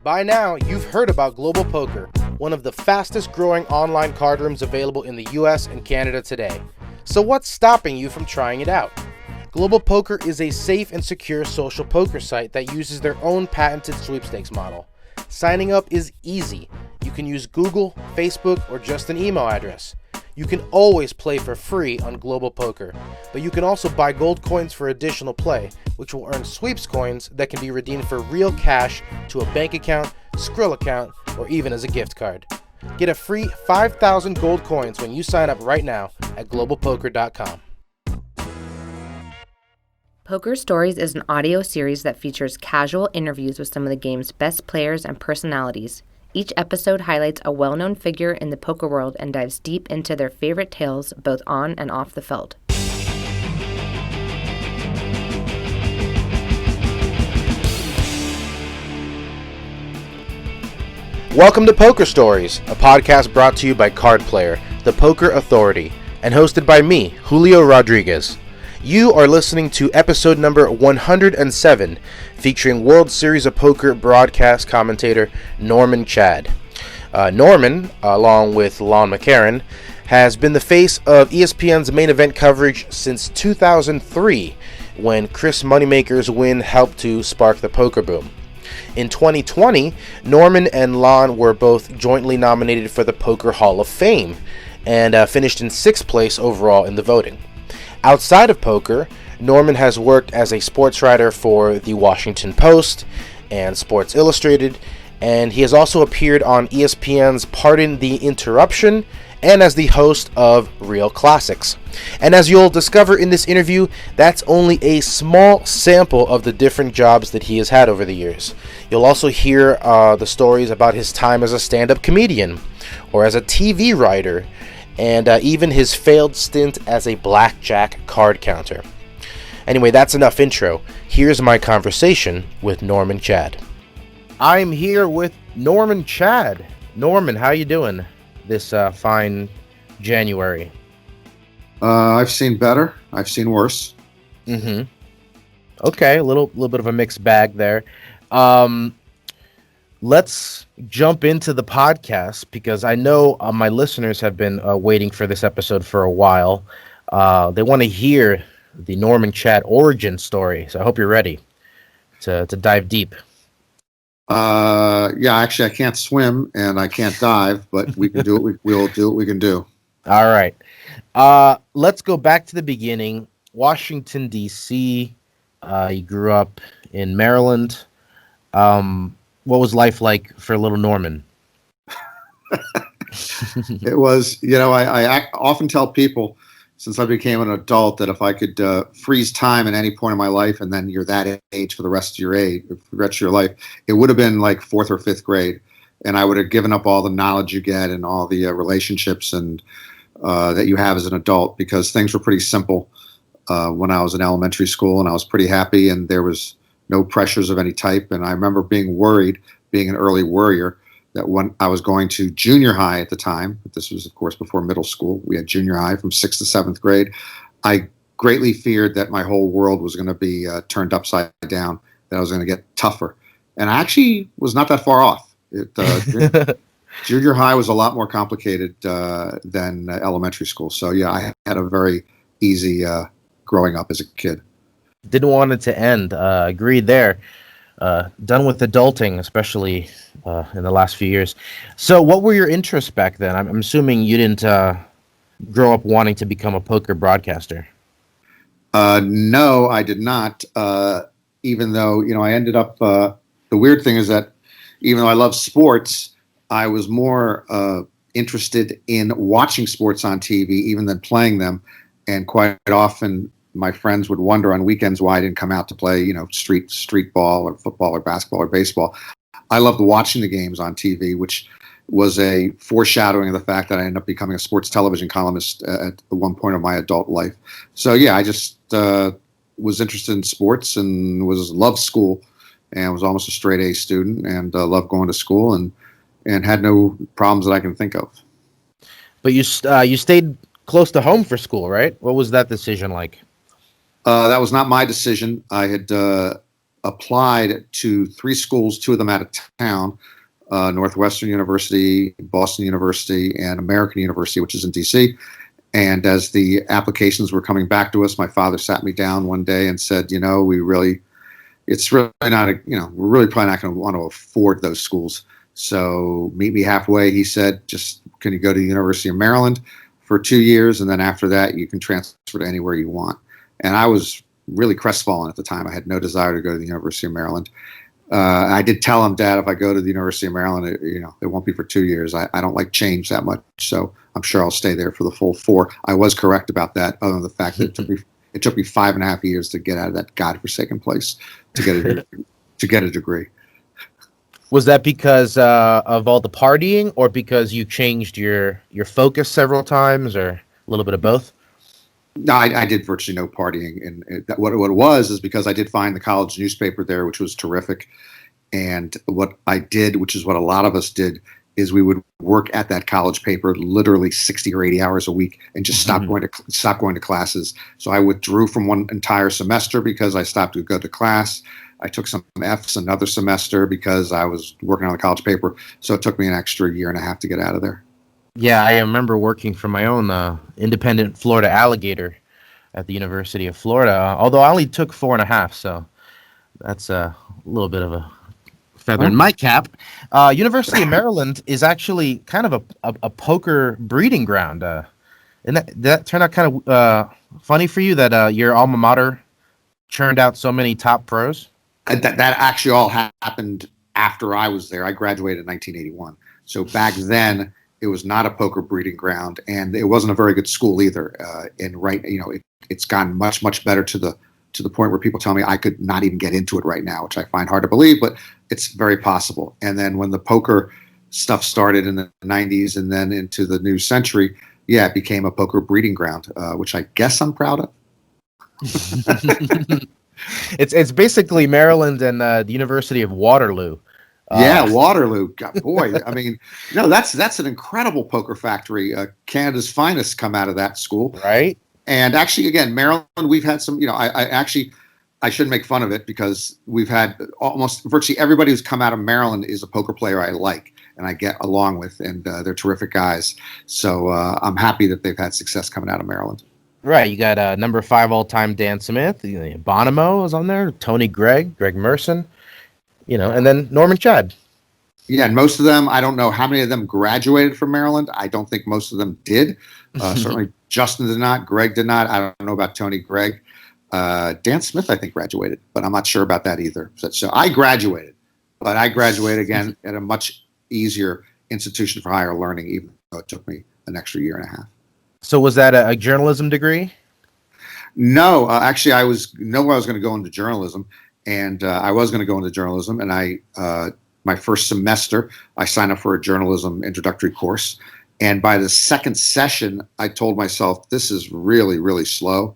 By now, you've heard about Global Poker, one of the fastest growing online card rooms available in the US and Canada today. So what's stopping you from trying it out? Global Poker is a safe and secure social poker site that uses their own patented sweepstakes model. Signing up is easy. You can use Google, Facebook, or just an email address. You can always play for free on Global Poker, but you can also buy gold coins for additional play, which will earn sweeps coins that can be redeemed for real cash to a bank account, Skrill account, or even as a gift card. Get a free 5,000 gold coins when you sign up right now at globalpoker.com. Poker Stories is an audio series that features casual interviews with some of the game's best players and personalities. Each episode highlights a well-known figure in the poker world and dives deep into their favorite tales, both on and off the feld. Welcome to Poker Stories, a podcast brought to you by Card Player, the Poker Authority, and hosted by me, Julio Rodriguez. You are listening to episode number 107, featuring World Series of Poker broadcast commentator Norman Chad. Norman, along with Lon McEachern, has been the face of ESPN's main event coverage since 2003, when Chris Moneymaker's win helped to spark the poker boom. In 2020, Norman and Lon were both jointly nominated for the Poker Hall of Fame, and finished in 6th place overall in the voting. Outside of poker, Norman has worked as a sports writer for The Washington Post and Sports Illustrated, and he has also appeared on ESPN's Pardon the Interruption and as the host of Real Classics. And as you'll discover in this interview, that's only a small sample of the different jobs that he has had over the years. You'll also hear the stories about his time as a stand-up comedian or as a TV writer, and even his failed stint as a blackjack card counter. Anyway, that's enough intro. Here's my conversation with Norman Chad. I'm here with Norman Chad. Norman, how you doing this fine January? I've seen better. I've seen worse. Okay, a little bit of a mixed bag there. Let's jump into the podcast, because I know my listeners have been waiting for this episode for a while. They want to hear the Norman Chad origin story, so I hope you're ready to dive deep. Yeah, actually, I can't swim and I can't dive, but we can do it. We'll do what we can do. All right. Let's go back to the beginning. Washington, D.C. You grew up in Maryland. What was life like for little Norman? It was, I often tell people since I became an adult that if I could freeze time at any point in my life, and then you're that age for the rest of your life, it would have been like 4th or 5th grade, and I would have given up all the knowledge you get and all the relationships and that you have as an adult, because things were pretty simple when I was in elementary school, and I was pretty happy, and there was no pressures of any type. And I remember being worried, being an early worrier, that when I was going to junior high at the time, this was, of course, before middle school, we had junior high from 6th to 7th grade, I greatly feared that my whole world was going to be turned upside down, that I was going to get tougher. And I actually was not that far off. Junior high was a lot more complicated than elementary school. So, yeah, I had a very easy growing up as a kid. Didn't want it to end. Agreed there. Done with adulting, especially in the last few years. So what were your interests back then? I'm assuming you didn't grow up wanting to become a poker broadcaster. No, I did not. Even though, I ended up, the weird thing is that even though I love sports, I was more interested in watching sports on TV even than playing them. And quite often, my friends would wonder on weekends why I didn't come out to play, street ball or football or basketball or baseball. I loved watching the games on TV, which was a foreshadowing of the fact that I ended up becoming a sports television columnist at one point of my adult life. So, yeah, I just was interested in sports and loved school, and was almost a straight A student, and loved going to school and had no problems that I can think of. But you stayed close to home for school, right? What was that decision like? That was not my decision. I had applied to 3 schools, 2 of them out of town, Northwestern University, Boston University, and American University, which is in D.C. And as the applications were coming back to us, my father sat me down one day and said, it's really not we're really probably not going to want to afford those schools. So meet me halfway. He said, just can you go to the University of Maryland for 2 years, and then after that you can transfer to anywhere you want. And I was really crestfallen at the time. I had no desire to go to the University of Maryland. I did tell him, Dad, if I go to the University of Maryland, it won't be for 2 years. I don't like change that much, so I'm sure I'll stay there for the full 4. I was correct about that, other than the fact that it took me 5.5 years to get out of that godforsaken place to get a degree. Was that because of all the partying, or because you changed your focus several times, or a little bit of both? No, I did virtually no partying, and what it was is because I did find the college newspaper there, which was terrific. And what I did, which is what a lot of us did, is we would work at that college paper literally 60 or 80 hours a week and just stop going to classes. So I withdrew from one entire semester because I stopped to go to class. I took some Fs another semester because I was working on the college paper. So it took me an extra 1.5 years to get out of there. Yeah, I remember working for my own independent Florida alligator at the University of Florida, although I only took 4.5, so that's a little bit of a feather in my cap. University of Maryland is actually kind of a poker breeding ground. And that turned out kind of funny for you that your alma mater churned out so many top pros? That actually all happened after I was there. I graduated in 1981. So back then, it was not a poker breeding ground, and it wasn't a very good school either. It's gotten much, much better to the point where people tell me I could not even get into it right now, which I find hard to believe, but it's very possible. And then when the poker stuff started in the 90s and then into the new century, it became a poker breeding ground, which I guess I'm proud of. It's basically Maryland and the University of Waterloo. Waterloo. God, boy, I mean, that's an incredible poker factory. Canada's finest come out of that school, right? And actually, again, Maryland, we've had some. I shouldn't make fun of it because we've had almost virtually everybody who's come out of Maryland is a poker player I like and I get along with, and they're terrific guys. So I'm happy that they've had success coming out of Maryland. Right, you got number 5 all-time Dan Smith, Bonomo is on there, Tony Greg Merson, and then Norman Chad. Yeah, and most of them, I don't know how many of them graduated from Maryland. I don't think most of them did. Certainly Justin did not, Greg did not. I don't know about Tony Greg. Dan Smith, I think, graduated, but I'm not sure about that either. So I graduated, but I graduated again at a much easier institution for higher learning, even though it took me an extra 1.5 years. So was that a journalism degree? No, actually, I was going to go into journalism, and I was going to go into journalism, and my first semester, I signed up for a journalism introductory course, and by the second session, I told myself, this is really, really slow.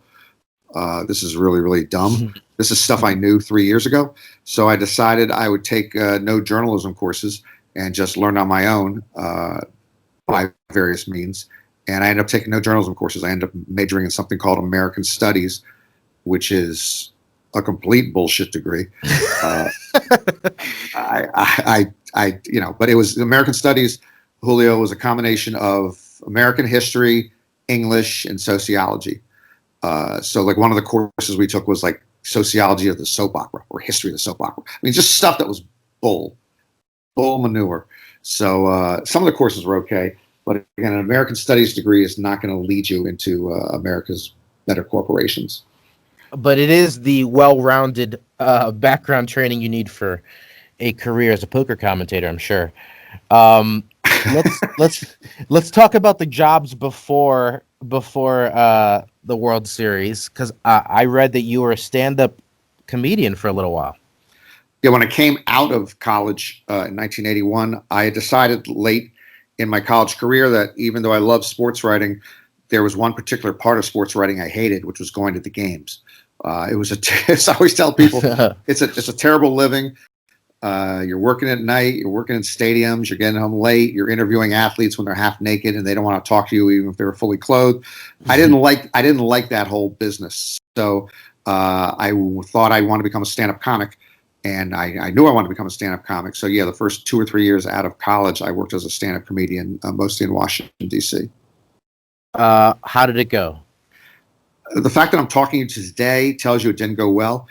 This is really, really dumb. This is stuff I knew 3 years ago. So I decided I would take no journalism courses and just learn on my own by various means. And I ended up taking no journalism courses. I ended up majoring in something called American Studies, which is a complete bullshit degree. But it was American Studies. Julio was a combination of American history, English, and sociology. So like one of the courses we took was like sociology of the soap opera or history of the soap opera. I mean, just stuff that was bull manure. So some of the courses were okay. But again, an American Studies degree is not going to lead you into America's better corporations. But it is the well-rounded background training you need for a career as a poker commentator, I'm sure. Let's talk about the jobs before the World Series, because I read that you were a stand-up comedian for a little while. Yeah, when I came out of college in 1981, I decided late in my college career that even though I love sports writing, there was one particular part of sports writing I hated, which was going to the games. It was as I always tell people, it's a terrible living. You're working at night, you're working in stadiums, you're getting home late, you're interviewing athletes when they're half naked and they don't want to talk to you even if they were fully clothed. I didn't like that whole business. So I thought I wanted to become a stand-up comic. And I knew I wanted to become a stand-up comic. So yeah, the first 2 or 3 years out of college, I worked as a stand-up comedian, mostly in Washington, D.C. How did it go? The fact that I'm talking to you today tells you it didn't go well.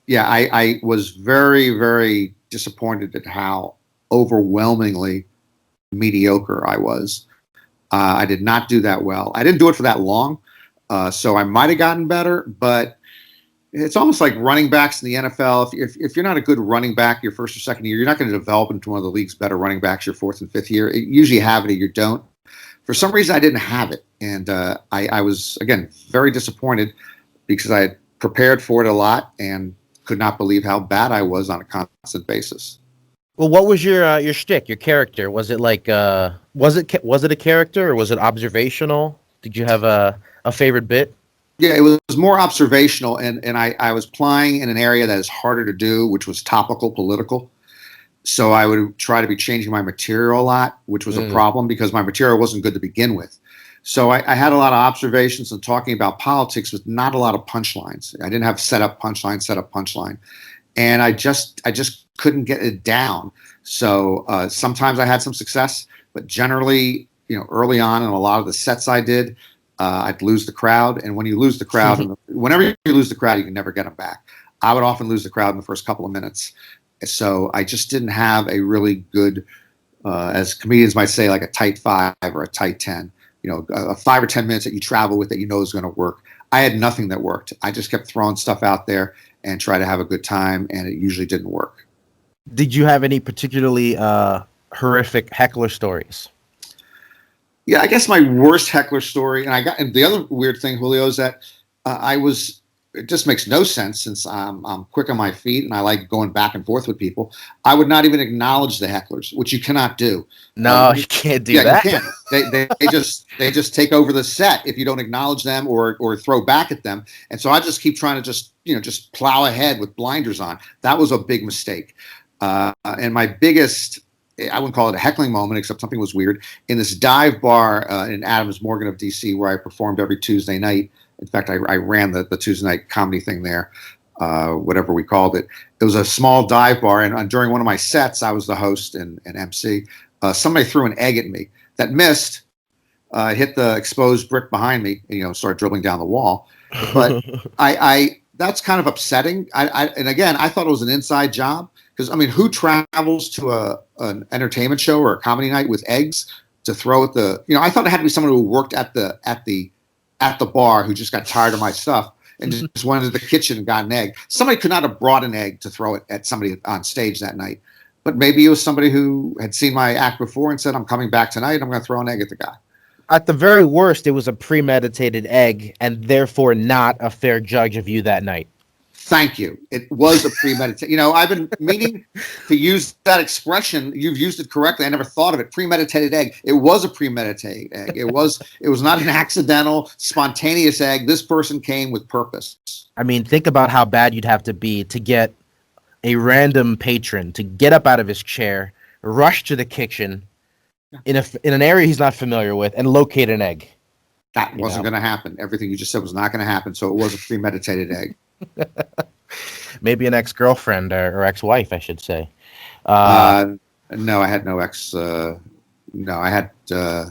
Yeah, I was very, very disappointed at how overwhelmingly mediocre I was. I did not do that well. I didn't do it for that long, so I might have gotten better, but it's almost like running backs in the NFL. If you're not a good running back your first or second year, you're not going to develop into one of the league's better running backs your fourth and fifth year. You usually have it or you don't. For some reason, I didn't have it, and I was, again, very disappointed because I had prepared for it a lot and could not believe how bad I was on a constant basis. Well, what was your shtick, your character? Was it like was it a character or was it observational? Did you have a favorite bit? Yeah, it was more observational, and I was playing in an area that is harder to do, which was topical political. So I would try to be changing my material a lot, which was a problem because my material wasn't good to begin with. So I had a lot of observations and talking about politics with not a lot of punchlines. I didn't have set up punchline. And I just couldn't get it down. So sometimes I had some success, but generally, early on in a lot of the sets I did, I'd lose the crowd. And when you lose the crowd, whenever you lose the crowd, you can never get them back. I would often lose the crowd in the first couple of minutes. So I just didn't have a really good, as comedians might say, like a tight 5 or a tight 10. A 5 or 10 minutes that you travel with that you know is going to work. I had nothing that worked. I just kept throwing stuff out there and try to have a good time, and it usually didn't work. Did you have any particularly horrific heckler stories? Yeah, I guess my worst heckler story, and the other weird thing, Julio, is that it just makes no sense since I'm quick on my feet and I like going back and forth with people. I would not even acknowledge the hecklers, which you cannot do. No, you can't do that. You can't. They just take over the set if you don't acknowledge them or throw back at them. And so I just keep trying to just plow ahead with blinders on. That was a big mistake. And my biggest, I wouldn't call it a heckling moment, except something was weird, in this dive bar in Adams Morgan of DC, where I performed every Tuesday night. In fact, I ran the Tuesday night comedy thing there, whatever we called it. It was a small dive bar, and during one of my sets, I was the host and MC. Somebody threw an egg at me that missed, hit the exposed brick behind me, and started dribbling down the wall. But that's kind of upsetting. And again, I thought it was an inside job because who travels to an entertainment show or a comedy night with eggs to throw at the? I thought it had to be someone who worked at the bar who just got tired of my stuff and just went into the kitchen and got an egg. Somebody could not have brought an egg to throw it at somebody on stage that night. But maybe it was somebody who had seen my act before and said, I'm coming back tonight. I'm going to throw an egg at the guy. At the very worst, it was a premeditated egg and therefore not a fair judge of you that night. Thank you. It was a premeditated. I've been meaning to use that expression. You've used it correctly. I never thought of it. Premeditated egg. It was a premeditated egg. It was not an accidental, spontaneous egg. This person came with purpose. Think about how bad you'd have to be to get a random patron to get up out of his chair, rush to the kitchen in an area he's not familiar with, and locate an egg. That wasn't going to happen. Everything you just said was not going to happen. So it was a premeditated egg. Maybe an ex-girlfriend or ex-wife, I should say. No, I had no ex. No, I had. I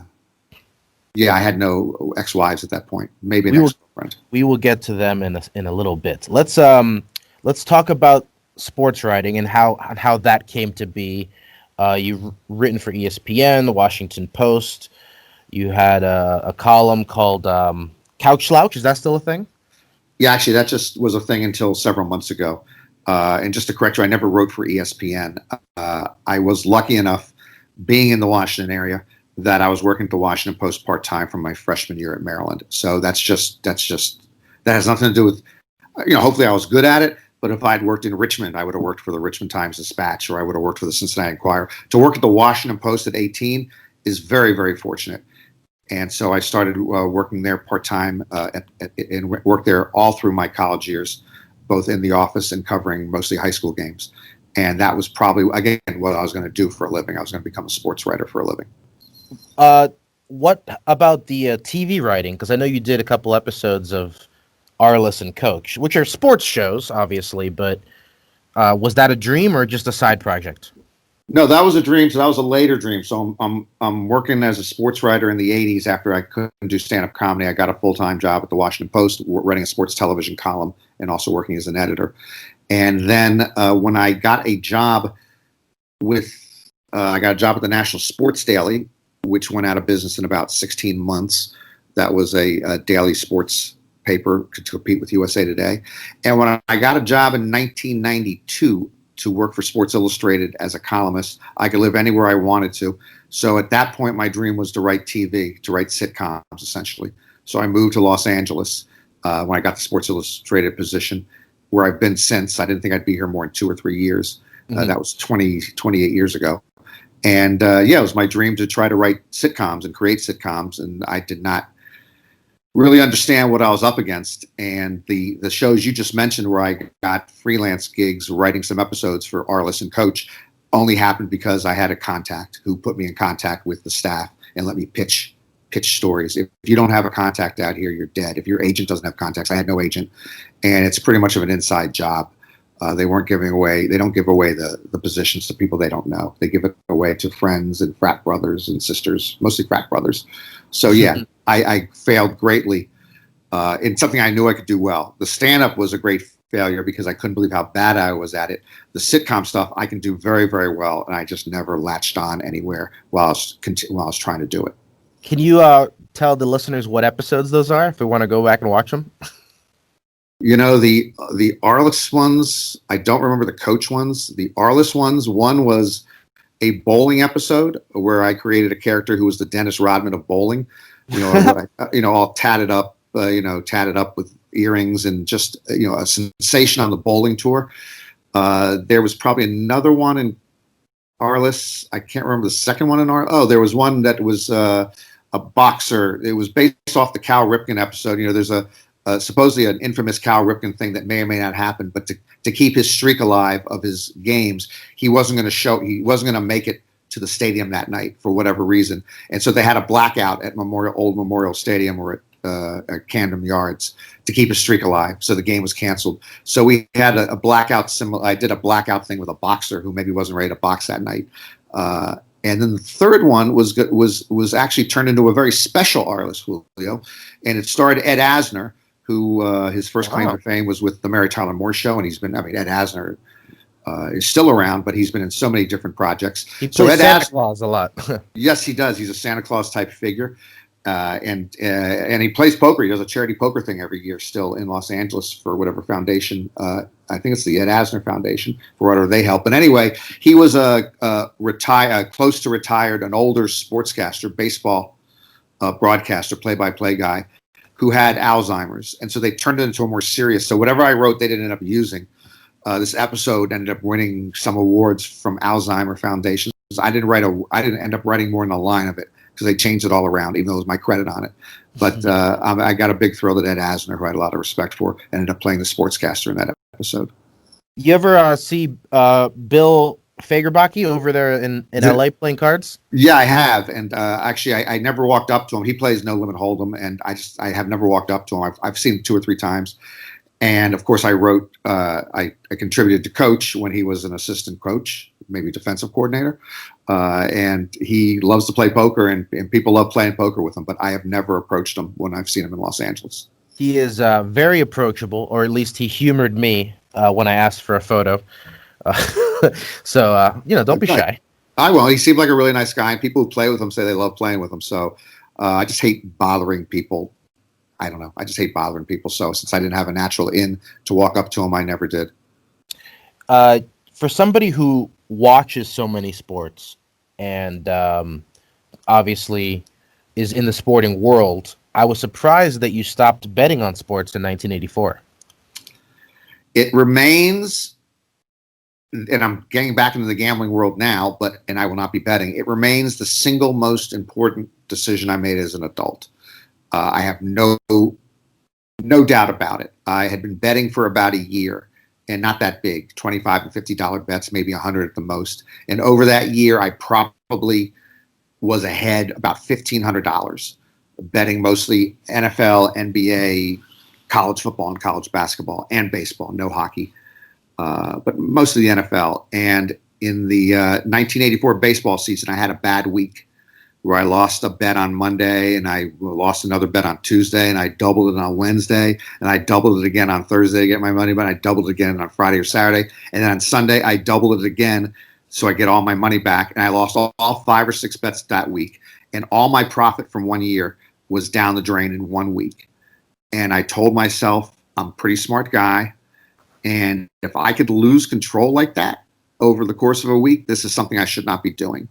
had no ex-wives at that point. Maybe an ex-girlfriend. We will get to them in a little bit. Let's talk about sports writing and how that came to be. You've written for ESPN, the Washington Post. You had a column called Couch Slouch. Is that still a thing? Yeah, actually, that just was a thing until several months ago. And just to correct you, I never wrote for ESPN. I was lucky enough, being in the Washington area, that I was working at the Washington Post part-time from my freshman year at Maryland. So that has nothing to do with, hopefully I was good at it. But if I'd worked in Richmond, I would have worked for the Richmond Times-Dispatch, or I would have worked for the Cincinnati Enquirer. To work at the Washington Post at 18 is very, very fortunate. And so I started working there part-time and worked there all through my college years, both in the office and covering mostly high school games. And that was probably, again, what I was going to do for a living. I was going to become a sports writer for a living. What about the TV writing? Because I know you did a couple episodes of Arliss and Coach, which are sports shows, obviously, but Was that a dream or just a side project? No, that was a dream. So that was a later dream. So I'm working as a sports writer in the '80s. After I couldn't do stand-up comedy, I got a full-time job at the Washington Post, writing a sports television column and also working as an editor. And then when I got a job I got a job at the National Sports Daily, which went out of business in about 16 months. That was a daily sports paper to compete with USA Today. And when I got a job in 1992 to work for Sports Illustrated as a columnist, I could live anywhere I wanted to. So at that point, my dream was to write TV, to write sitcoms, essentially. So I moved to Los Angeles when I got the Sports Illustrated position, where I've been since. I didn't think I'd be here more than 2 or 3 years. That was 28 years ago. And it was my dream to try to write sitcoms and create sitcoms. And I did not really understand what I was up against. And the shows you just mentioned, where I got freelance gigs writing some episodes for Arliss and Coach, only happened because I had a contact who put me in contact with the staff and let me pitch stories. If you don't have a contact out here, you're dead. If your agent doesn't have contacts, I had no agent, and it's pretty much of an inside job. They don't give away the positions to people they don't know. They give it away to friends and frat brothers and sisters, mostly frat brothers. So yeah, I failed greatly in something I knew I could do well. The stand-up was a great failure because I couldn't believe how bad I was at it. The sitcom stuff I can do very, very well, and I just never latched on anywhere while I was trying to do it. Can you tell the listeners what episodes those are if we want to go back and watch them? You know, the Arliss ones, I don't remember the Coach ones. The Arliss ones, one was a bowling episode where I created a character who was the Dennis Rodman of bowling, all tatted up with earrings and just, a sensation on the bowling tour. There was probably another one in Arliss. I can't remember the second one in Arliss. Oh, there was one that was a boxer. It was based off the Cal Ripken episode. There's supposedly an infamous Cal Ripken thing that may or may not happen, but to keep his streak alive of his games, he wasn't going to make it to the stadium that night for whatever reason. And so they had a blackout at Old Memorial Stadium or at Camden Yards to keep his streak alive. So the game was canceled. So we had a blackout I did a blackout thing with a boxer who maybe wasn't ready to box that night. And then the third one was actually turned into a very special Arliss, Julio, and it starred Ed Asner, who his first claim to fame was with the Mary Tyler Moore Show, and Ed Asner is still around, but he's been in so many different projects. He plays Santa Claus a lot. Yes, he does. He's a Santa Claus type figure, and he plays poker. He does a charity poker thing every year still in Los Angeles for whatever foundation. I think it's the Ed Asner Foundation, for whatever they help. But anyway, he was close to retired, an older sportscaster, baseball broadcaster, play-by-play guy, who had Alzheimer's. And so they turned it into a more serious. So whatever I wrote, they didn't end up using. This episode ended up winning some awards from Alzheimer foundations. I didn't end up writing more than a line of it because they changed it all around, even though it was my credit on it. But I got a big thrill that Ed Asner, who I had a lot of respect for, ended up playing the sportscaster in that episode. You ever see Bill Fagerbacke over there in LA playing cards? Yeah, I have. And actually, I never walked up to him. He plays No Limit Hold'em, and I have never walked up to him. I've seen him 2 or 3 times. And of course, I wrote, I contributed to Coach when he was an assistant coach, maybe defensive coordinator. And he loves to play poker, and people love playing poker with him. But I have never approached him when I've seen him in Los Angeles. He is very approachable, or at least he humored me when I asked for a photo. So, don't be shy. I won't. He seemed like a really nice guy, and people who play with him say they love playing with him. So I just hate bothering people. I don't know. I just hate bothering people. So since I didn't have a natural in to walk up to him, I never did. For somebody who watches so many sports and obviously is in the sporting world, I was surprised that you stopped betting on sports in 1984. It remains, and I'm getting back into the gambling world now, and I will not be betting. It remains the single most important decision I made as an adult. I have no doubt about it. I had been betting for about a year, and not that big, $25 and $50 bets, maybe 100 at the most. And over that year, I probably was ahead about $1,500, betting mostly NFL, NBA, college football, and college basketball, and baseball, no hockey. but mostly the NFL. And in the 1984 baseball season, I had a bad week where I lost a bet on Monday, and I lost another bet on Tuesday, and I doubled it on Wednesday, and I doubled it again on Thursday to get my money, but I doubled it again on Friday or Saturday, and then on Sunday I doubled it again so I get all my money back, and I lost all 5 or 6 bets that week, and all my profit from one year was down the drain in 1 week. And I told myself, I'm a pretty smart guy, and if I could lose control like that over the course of a week, this is something I should not be doing.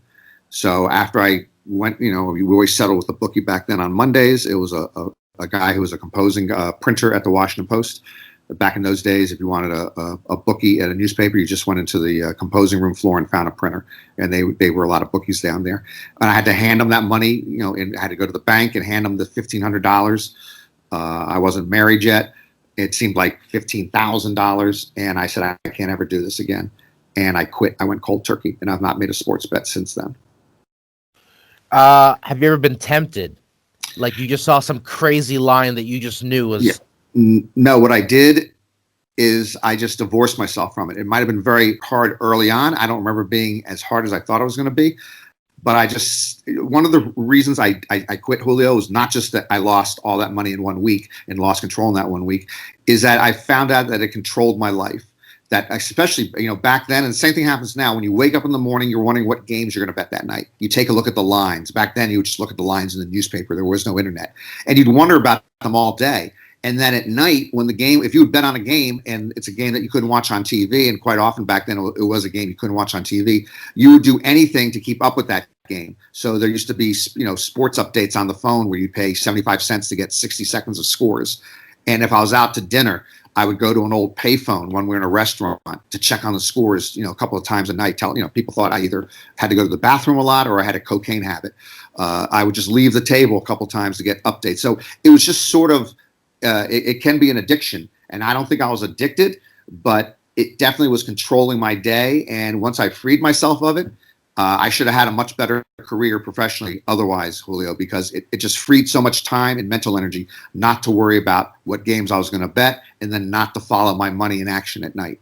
So after I went, we always settled with the bookie back then on Mondays. It was a guy who was a composing printer at the Washington Post. Back in those days, if you wanted a bookie at a newspaper, you just went into the composing room floor and found a printer. And they were a lot of bookies down there. And I had to hand them that money, and I had to go to the bank and hand them the $1,500. I wasn't married yet. It seemed like $15,000. And I said, I can't ever do this again. And I quit. I went cold turkey, and I've not made a sports bet since then. Have you ever been tempted? Like you just saw some crazy line that you just knew was... Yeah. No, what I did is I just divorced myself from it. It might have been very hard early on. I don't remember being as hard as I thought it was going to be. But one of the reasons I quit Julio was not just that I lost all that money in 1 week and lost control in that 1 week, is that I found out that it controlled my life. That especially, back then, and the same thing happens now, when you wake up in the morning, you're wondering what games you're going to bet that night. You take a look at the lines. Back then, you would just look at the lines in the newspaper. There was no internet. And you'd wonder about them all day. And then at night, when the game, if you would bet on a game and it's a game that you couldn't watch on TV, and quite often back then it was a game you couldn't watch on TV, you would do anything to keep up with that game. So there used to be, sports updates on the phone where you pay 75 cents to get 60 seconds of scores. And if I was out to dinner, I would go to an old payphone when we were in a restaurant to check on the scores, a couple of times a night. People thought I either had to go to the bathroom a lot or I had a cocaine habit. I would just leave the table a couple of times to get updates. So it was just sort of, it can be an addiction. And I don't think I was addicted, but it definitely was controlling my day. And once I freed myself of it, I should have had a much better career professionally otherwise, Julio, because it just freed so much time and mental energy not to worry about what games I was going to bet and then not to follow my money in action at night.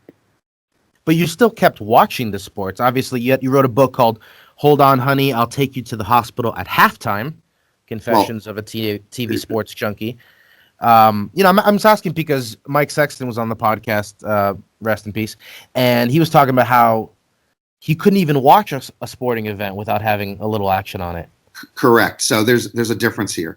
But you still kept watching the sports. Obviously, you wrote a book called Hold On, Honey, I'll Take You to the Hospital at Halftime, Confessions of a TV Sports Junkie. I'm just asking because Mike Sexton was on the podcast, rest in peace, and he was talking about how he couldn't even watch a sporting event without having a little action on it. Correct. So there's a difference here.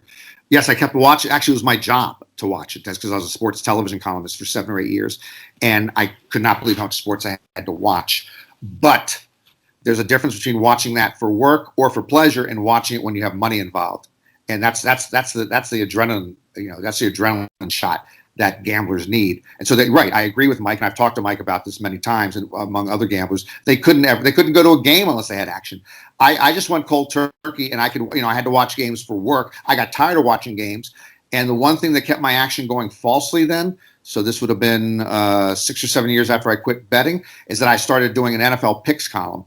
Yes, I kept watching. Actually, it was my job to watch it. That's because I was a sports television columnist for 7 or 8 years, and I could not believe how much sports I had to watch. But there's a difference between watching that for work or for pleasure and watching it when you have money involved. And that's the adrenaline. That's the adrenaline shot that gamblers need. And so right, I agree with Mike, and I've talked to Mike about this many times, and among other gamblers, they couldn't go to a game unless they had action. I just went cold turkey, and I had to watch games for work. I got tired of watching games, and the one thing that kept my action going falsely then, so this would have been 6 or 7 years after I quit betting, is that I started doing an NFL picks column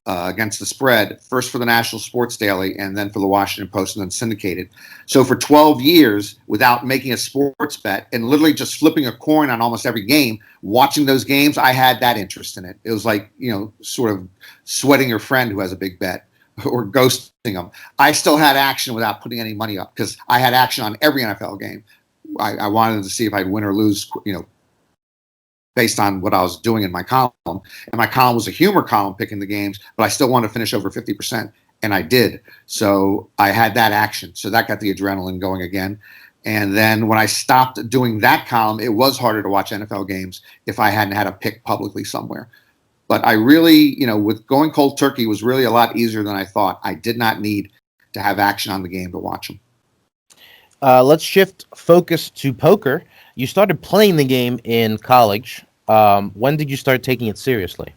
against the spread, first for the National Sports Daily and then for the Washington Post and then syndicated. So for 12 years, without making a sports bet and literally just flipping a coin on almost every game, watching those games, I had that interest in it. It was like, sort of sweating your friend who has a big bet or ghosting them. I still had action without putting any money up because I had action on every NFL game. I wanted to see if I'd win or lose, based on what I was doing in my column. And my column was a humor column picking the games, but I still wanted to finish over 50%, and I did. So I had that action. So that got the adrenaline going again. And then when I stopped doing that column, it was harder to watch NFL games if I hadn't had a pick publicly somewhere. But I really, with going cold turkey was really a lot easier than I thought. I did not need to have action on the game to watch them. Let's shift focus to poker. You started playing the game in college. When did you start taking it seriously?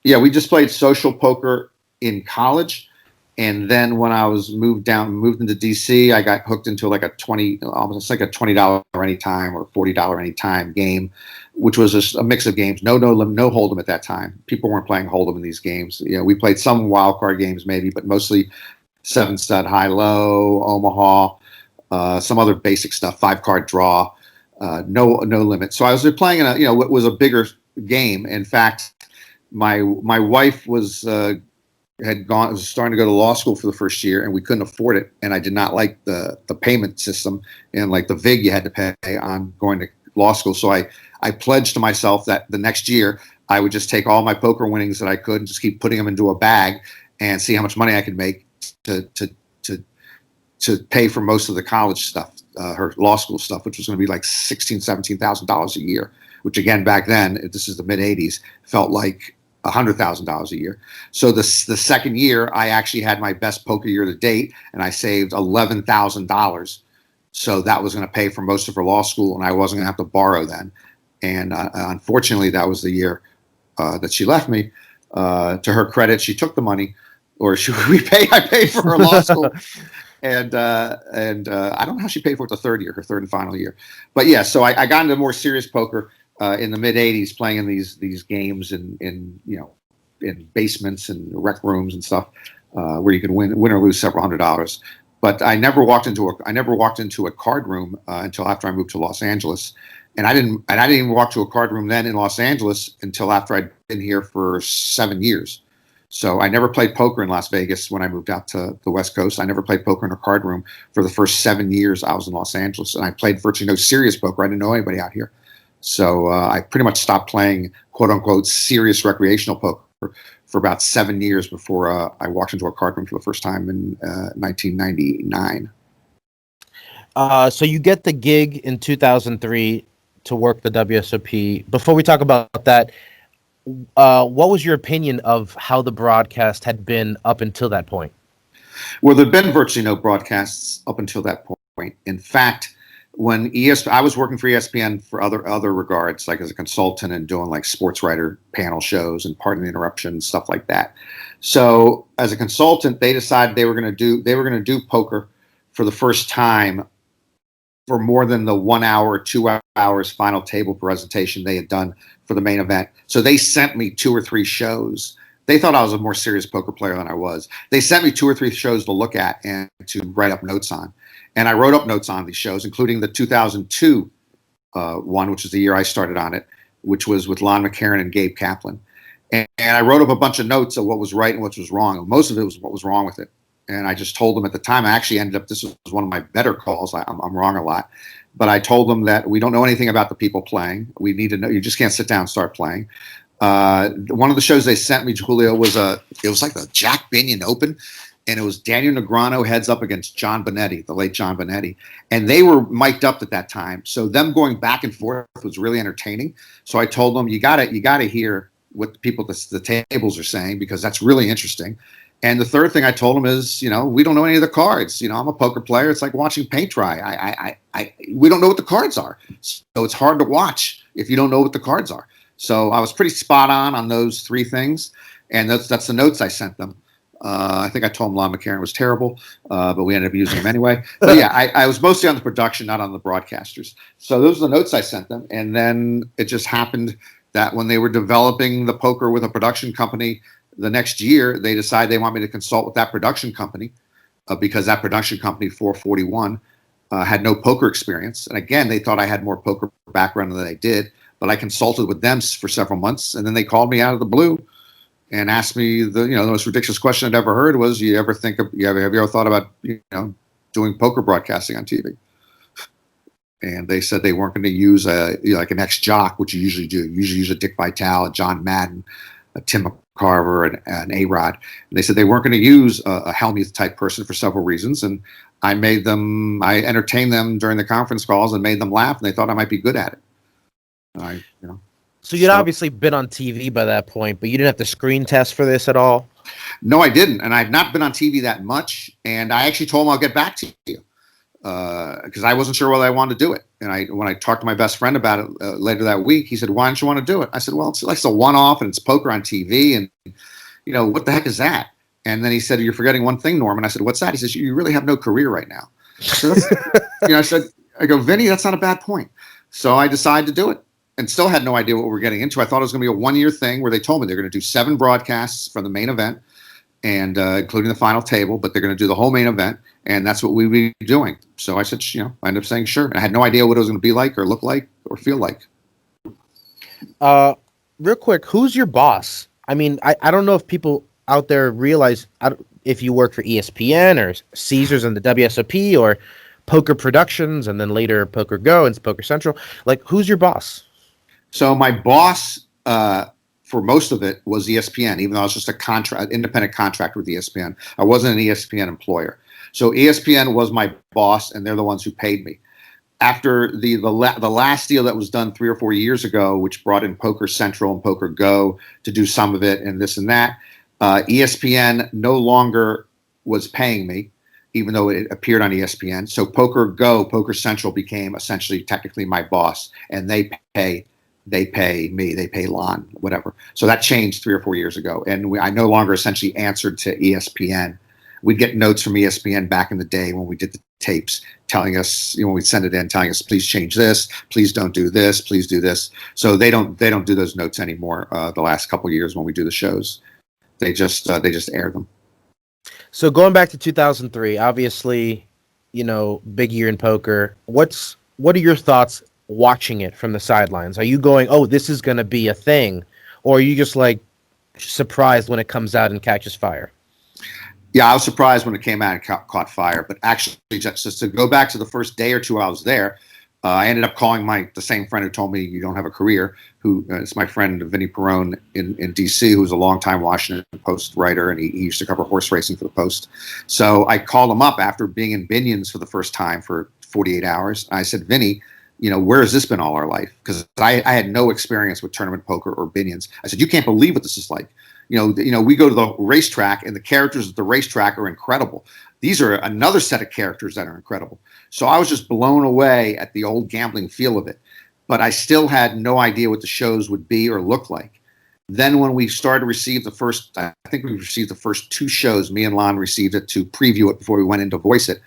Yeah, we just played social poker in college. And then when I was moved into DC, I got hooked into like almost like a $20 anytime or $40 anytime game, which was just a mix of games. No hold'em at that time. People weren't playing hold'em in these games. We played some wild card games maybe, but mostly 7-stud, high-low, Omaha, some other basic stuff, 5-card draw. No limit. So I was playing in what was a bigger game. In fact, my wife was starting to go to law school for the first year, and we couldn't afford it. And I did not like the payment system and like the vig you had to pay on going to law school. So I pledged to myself that the next year I would just take all my poker winnings that I could and just keep putting them into a bag and see how much money I could make to pay for most of the college stuff, her law school stuff, which was going to be like $16,000-$17,000 a year, which again, back then, this is the mid 80s, felt like $100,000 a year. So the second year, I actually had my best poker year to date, and I saved $11,000. So that was going to pay for most of her law school, and I wasn't going to have to borrow then. And unfortunately, that was the year that she left me. To her credit, she took the money, or I paid for her law school. And I don't know how she paid for it the third year, her third and final year. But yeah, so I got into more serious poker in the mid 80s, playing in these games in basements and rec rooms and stuff, where you can win or lose several $100s. But I never walked into a card room until after I moved to Los Angeles. And I didn't even walk to a card room then in Los Angeles until after I'd been here for 7 years. So I never played poker in Las Vegas when I moved out to the West Coast. I never played poker in a card room for the first 7 years I was in Los Angeles. And I played virtually no serious poker. I didn't know anybody out here. So I pretty much stopped playing, quote unquote, serious recreational poker for about 7 years before I walked into a card room for the first time in 1999. So you get the gig in 2003 to work the WSOP. Before we talk about that, what was your opinion of how the broadcast had been up until that point? Well, there'd been virtually no broadcasts up until that point. In fact, when I was working for ESPN for other regards, like as a consultant and doing like sportswriter panel shows and part of the Interruption and stuff like that. So as a consultant, they decided they were going to do poker for the first time for more than the 1 hour, 2 hours final table presentation they had done for the main event. So they sent me 2 or 3 shows. They thought I was a more serious poker player than I was. They sent me 2 or 3 shows to look at and to write up notes on. And I wrote up notes on these shows, including the 2002 one, which is the year I started on it, which was with Lon McEachern and Gabe Kaplan. And I wrote up a bunch of notes of what was right and what was wrong. Most of it was what was wrong with it. And I just told them at the time, I actually ended up, this was one of my better calls. I'm wrong a lot. But I told them that we don't know anything about the people playing. We need to know. You just can't sit down and start playing. One of the shows they sent me, Julio, it was like the Jack Binion Open. And it was Daniel Negreanu heads up against John Bonetti, the late John Bonetti. And they were mic'd up at that time. So them going back and forth was really entertaining. So I told them, you gotta hear what the people at the tables are saying, because that's really interesting. And the third thing I told them is, we don't know any of the cards. I'm a poker player. It's like watching paint dry. We don't know what the cards are. So it's hard to watch if you don't know what the cards are. So I was pretty spot on those 3 things. And that's the notes I sent them. I think I told him Lon McEachern was terrible, but we ended up using him anyway. But yeah, I was mostly on the production, not on the broadcasters. So those are the notes I sent them. And then it just happened that when they were developing the poker with a production company the next year, they decided they want me to consult with that production company because that production company, 441, had no poker experience. And again, they thought I had more poker background than I did, but I consulted with them for several months. And then they called me out of the blue and asked me the most ridiculous question I'd ever heard was, have you ever thought about, doing poker broadcasting on TV? And they said they weren't going to use like an ex-jock, which you usually do. You usually use a Dick Vitale, a John Madden, a Tim McCarver, and an A-Rod. And they said they weren't going to use a Helmuth type person for several reasons. And I entertained them during the conference calls and made them laugh, and they thought I might be good at it. So you'd obviously been on TV by that point, but you didn't have to screen test for this at all? No, I didn't. And I've not been on TV that much. And I actually told him I'll get back to you because I wasn't sure whether I wanted to do it. And when I talked to my best friend about it later that week, he said, why don't you want to do it? I said, well, it's like a one-off and it's poker on TV. And, what the heck is that? And then he said, you're forgetting one thing, Norm. And I said, what's that? He says, you really have no career right now. So I go, Vinny, that's not a bad point. So I decided to do it. And still had no idea what we were getting into. I thought it was going to be a 1-year thing where they told me they're going to do 7 broadcasts from the main event, and including the final table, but they're going to do the whole main event, and that's what we would be doing. So I said, I ended up saying sure. And I had no idea what it was going to be like or look like or feel like. real quick, who's your boss? I mean, I don't know if people out there realize if you work for ESPN or Caesars and the WSOP or Poker Productions and then later Poker Go and Poker Central. Like, who's your boss? So my boss for most of it was ESPN, even though I was just independent contractor with ESPN. I wasn't an ESPN employer. So ESPN was my boss, and they're the ones who paid me. After the last deal that was done 3 or 4 years ago, which brought in Poker Central and Poker Go to do some of it and this and that, ESPN no longer was paying me, even though it appeared on ESPN. So Poker Go, Poker Central became essentially technically my boss, and they pay me, they pay Lon, whatever. So that changed 3 or 4 years ago, and I no longer essentially answered to ESPN. We'd get notes from ESPN back in the day when we did the tapes telling us, we'd send it in telling us, please change this, please don't do this, please do this. So they don't do those notes anymore. The last couple of years when we do the shows, they just air them. So going back to 2003, obviously, big year in poker. What are your thoughts watching it from the sidelines? Are you going, oh, this is going to be a thing? Or are you just like surprised when it comes out and catches fire? Yeah, I was surprised when it came out and caught fire. But actually, just to go back to the first day or two I was there, I ended up calling the same friend who told me you don't have a career, who is my friend Vinny Perrone in D.C., who's a longtime Washington Post writer, and he used to cover horse racing for the Post. So I called him up after being in Binions for the first time for 48 hours. I said, Vinny, where has this been all our life? Because I had no experience with tournament poker or Binions. I said, you can't believe what this is like. We go to the racetrack, and the characters at the racetrack are incredible. These are another set of characters that are incredible. So I was just blown away at the old gambling feel of it. But I still had no idea what the shows would be or look like. Then when we started to receive I think we received the first 2 shows. Me and Lon received it to preview it before we went in to voice it.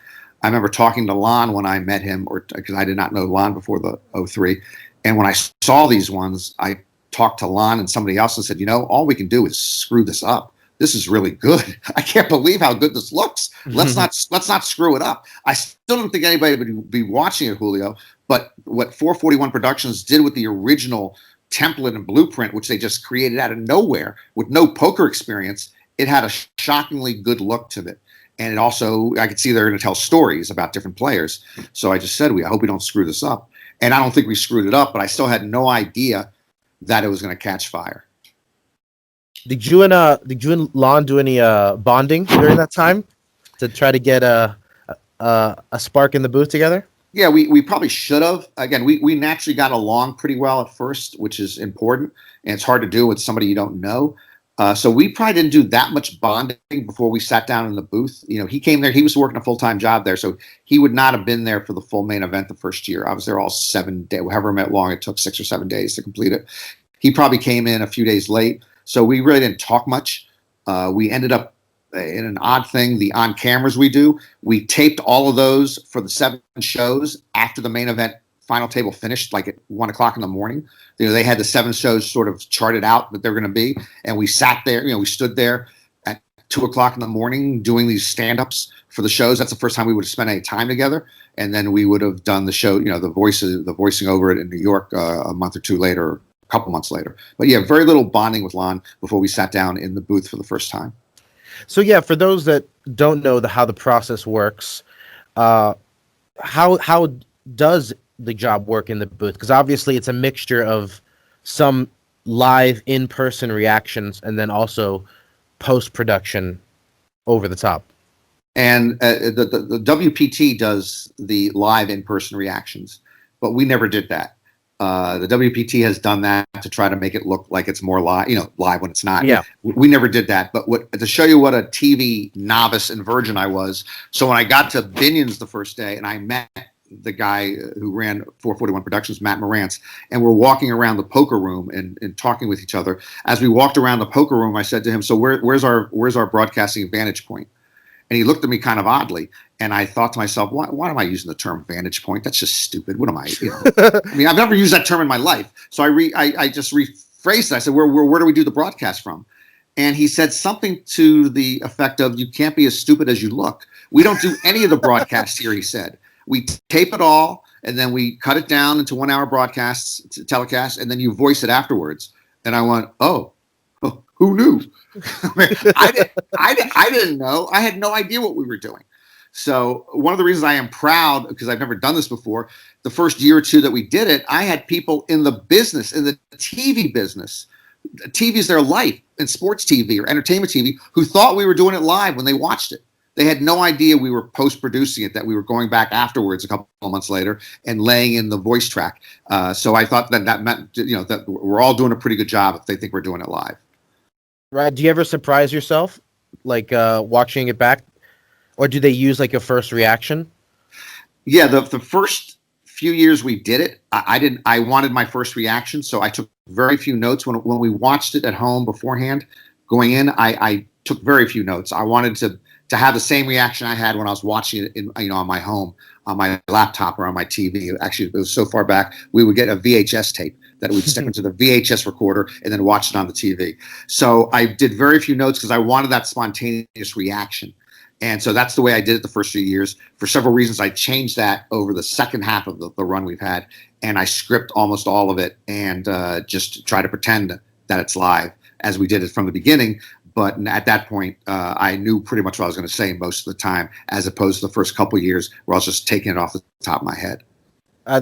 I remember talking to Lon when I met him, because I did not know Lon before the 03. And when I saw these ones, I talked to Lon and somebody else and said, all we can do is screw this up. This is really good. I can't believe how good this looks. Let's not screw it up. I still don't think anybody would be watching it, Julio. But what 441 Productions did with the original template and blueprint, which they just created out of nowhere with no poker experience, it had a shockingly good look to it. And it also, I could see they're going to tell stories about different players. So I just said, I hope we don't screw this up. And I don't think we screwed it up, but I still had no idea that it was going to catch fire. Did you and Lon do any bonding during that time to try to get a spark in the booth together? Yeah, we probably should have. Again, we naturally got along pretty well at first, which is important, and it's hard to do with somebody you don't know. So we probably didn't do that much bonding before we sat down in the booth. He came there. He was working a full-time job there, so he would not have been there for the full main event the first year. I was there all 7 days, however long it took, 6 or 7 days to complete it. He probably came in a few days late, so we really didn't talk much. We ended up in an odd thing, the on-cameras we do, we taped all of those for the 7 shows after the main event final table finished, like at 1 o'clock in the morning. They had the 7 shows sort of charted out that they're going to be, and we sat there. We stood there at 2 o'clock in the morning doing these stand-ups for the shows. That's the first time we would have spent any time together, and then we would have done the show, the voicing over it in New York a month or 2 later, a couple months later. But yeah, very little bonding with Lon before we sat down in the booth for the first time. So yeah, for those that don't know how the process works, how does the job work in the booth? Because obviously it's a mixture of some live in-person reactions and then also post-production over the top. And the WPT does the live in-person reactions, but we never did that. The WPT has done that to try to make it look like it's more live, live when it's not. Yeah. We never did that. But to show you what a TV novice and virgin I was, so when I got to Binions the first day and I met the guy who ran 441 Productions, Matt Morantz, and we're walking around the poker room and talking with each other. As we walked around the poker room, I said to him, so where's our broadcasting vantage point? And he looked at me kind of oddly, and I thought to myself, why am I using the term vantage point? That's just stupid. What am I? I mean, I've never used that term in my life. So I just rephrased it. I said, where do we do the broadcast from? And he said something to the effect of, you can't be as stupid as you look. We don't do any of the broadcasts here, he said. We tape it all, and then we cut it down into 1 hour broadcasts, telecasts, and then you voice it afterwards. And I went, oh, who knew? I didn't know. I had no idea what we were doing. So one of the reasons I am proud, because I've never done this before, the first year or two that we did it, I had people in the business, in the TV business, TV is their life, in sports TV or entertainment TV, who thought we were doing it live when they watched it. They had no idea we were post-producing it, that we were going back afterwards a couple of months later and laying in the voice track. So I thought that meant, that we're all doing a pretty good job if they think we're doing it live. Right. Do you ever surprise yourself, like watching it back? Or do they use like a first reaction? Yeah, the first few years we did it, I wanted my first reaction, so I took very few notes. When we watched it at home beforehand, going in, I took very few notes. I wanted to have the same reaction I had when I was watching it on my home, on my laptop or on my TV. Actually, it was so far back, we would get a VHS tape that we'd stick into the VHS recorder and then watch it on the TV. So I did very few notes because I wanted that spontaneous reaction. And so that's the way I did it the first few years. For several reasons, I changed that over the second half of the run we've had. And I script almost all of it and just try to pretend that it's live as we did it from the beginning. But at that point, I knew pretty much what I was going to say most of the time, as opposed to the first couple of years where I was just taking it off the top of my head.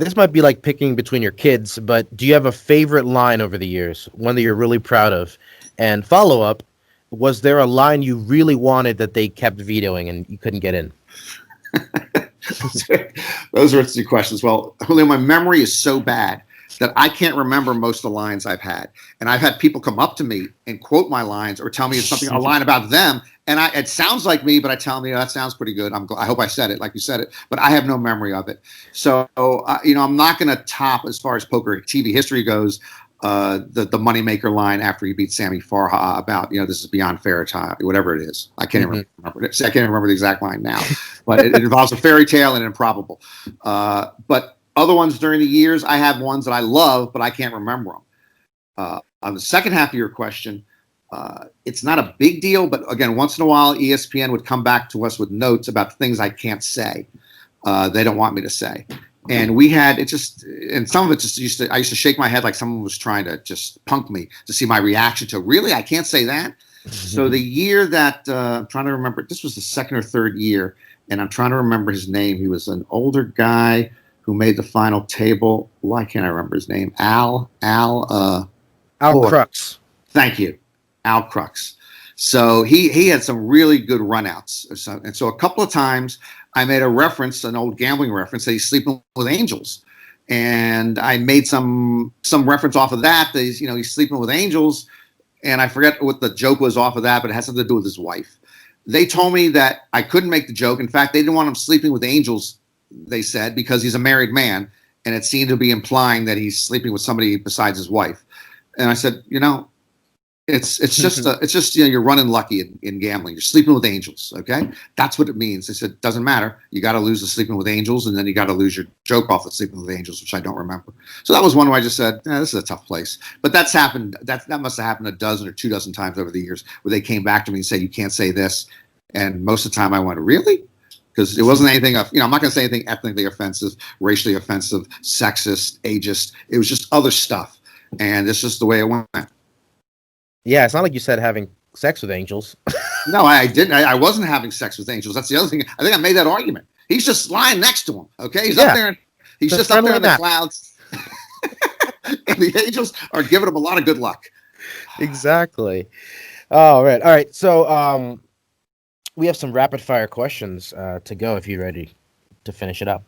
This might be like picking between your kids, but do you have a favorite line over the years, one that you're really proud of? And follow up, was there a line you really wanted that they kept vetoing and you couldn't get in? Those are interesting questions. Well, Julio, my memory is so bad that I can't remember most of the lines I've had. And I've had people come up to me and quote my lines or tell me it's something, a line about them. And it sounds like me, but I tell them, that sounds pretty good. I hope I said it like you said it, but I have no memory of it. So, I'm not going to top, as far as poker TV history goes, the Moneymaker line after he beat Sammy Farha about, this is beyond fairy tale, whatever it is. I can't even remember it. I can't even remember the exact line now, but it involves a fairy tale and improbable. But other ones during the years, I have ones that I love, but I can't remember them. On the second half of your question, it's not a big deal, but again, once in a while, ESPN would come back to us with notes about things I can't say. They don't want me to say. And we had and some of it just I used to shake my head like someone was trying to just punk me to see my reaction to, really? I can't say that? So the year that, I'm trying to remember, this was the second or third year, and I'm trying to remember his name. He was an older guy who made the final table. Why can't I remember his name? Al Crux. Thank you. Al Crux. So he had some really good runouts. And so a couple of times I made a reference, an old gambling reference, that he's sleeping with angels. And I made some reference off of that he's sleeping with angels. And I forget what the joke was off of that, but it has something to do with his wife. They told me that I couldn't make the joke. In fact, they didn't want him sleeping with angels, they said, because he's a married man. And it seemed to be implying that he's sleeping with somebody besides his wife. And I said, it's just you're running lucky in gambling. You're sleeping with angels, okay? That's what it means. They said, doesn't matter. You got to lose the sleeping with angels, and then you got to lose your joke off the sleeping with angels, which I don't remember. So that was one where I just said, this is a tough place. But that's happened. That must have happened a dozen or 24 times over the years where they came back to me and said, you can't say this. And most of the time I went, really? Because it wasn't anything of, I'm not going to say anything ethnically offensive, racially offensive, sexist, ageist. It was just other stuff. And it's just the way it went. Yeah, it's not like you said having sex with angels. No, I didn't. I wasn't having sex with angels. That's the other thing. I think I made that argument. He's just lying next to him. Okay, he's up there. He's just up there in the clouds, and the angels are giving him a lot of good luck. Exactly. All right. So, we have some rapid fire questions to go. If you're ready to finish it up.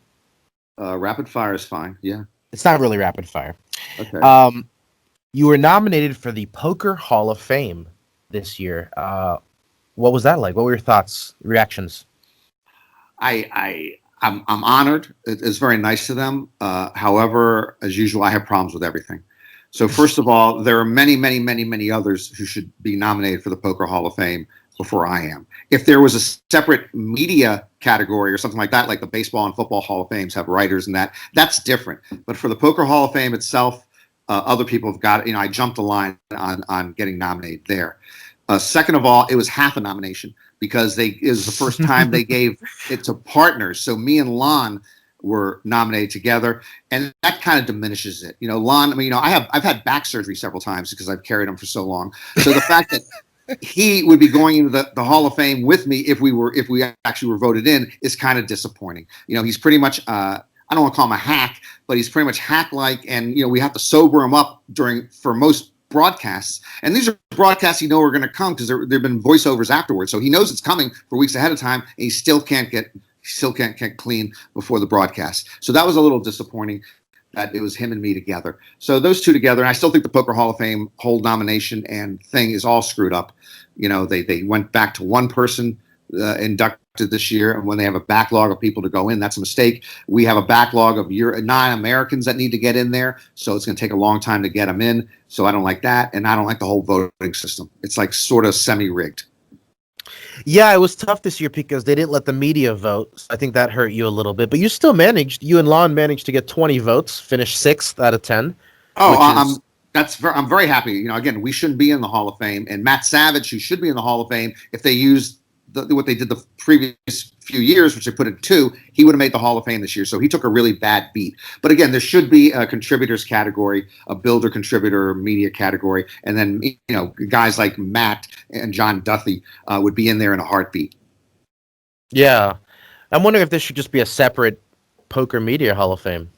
Rapid fire is fine. Yeah. It's not really rapid fire. Okay. You were nominated for the Poker Hall of Fame this year. What was that like? What were your thoughts, reactions? I'm honored. It's very nice to them. However, as usual, I have problems with everything. So first of all, there are many, many, many, many others who should be nominated for the Poker Hall of Fame before I am. If there was a separate media category or something like that, like the Baseball and Football Hall of Fames have writers and that's different. But for the Poker Hall of Fame itself, other people have got it. I jumped the line on getting nominated there. Second of all, it was half a nomination because it was the first time they gave it to partners. So me and Lon were nominated together, and that kind of diminishes it. Lon, I mean, I've had back surgery several times because I've carried him for so long. So the fact that he would be going into the Hall of Fame with me if we actually were voted in is kind of disappointing. He's pretty much I don't want to call him a hack, but he's pretty much hack-like, and we have to sober him up for most broadcasts, and these are broadcasts are going to come because there've been voiceovers afterwards, so he knows it's coming for weeks ahead of time, and he still can't get clean before the broadcast. So that was a little disappointing that it was him and me together. So those two together, and I still think the Poker Hall of Fame whole nomination and thing is all screwed up. They went back to one person inducted this year, and when they have a backlog of people to go in, that's a mistake. We have a backlog of 9 Americans that need to get in there, so it's going to take a long time to get them in. So I don't like that, and I don't like the whole voting system. It's like sort of semi-rigged. Yeah, it was tough this year because they didn't let the media vote. So I think that hurt you a little bit, but you and Lon managed to get 20 votes, finish 6th out of 10. Oh, I'm very happy. Again, we shouldn't be in the Hall of Fame, and Matt Savage, who should be in the Hall of Fame, if they used what they did the previous few years, which they put at 2, he would have made the Hall of Fame this year. So he took a really bad beat. But again, there should be a contributors category, a builder contributor media category, and then guys like Matt and John Duthie would be in there in a heartbeat. Yeah, I'm wondering if this should just be a separate poker media Hall of Fame.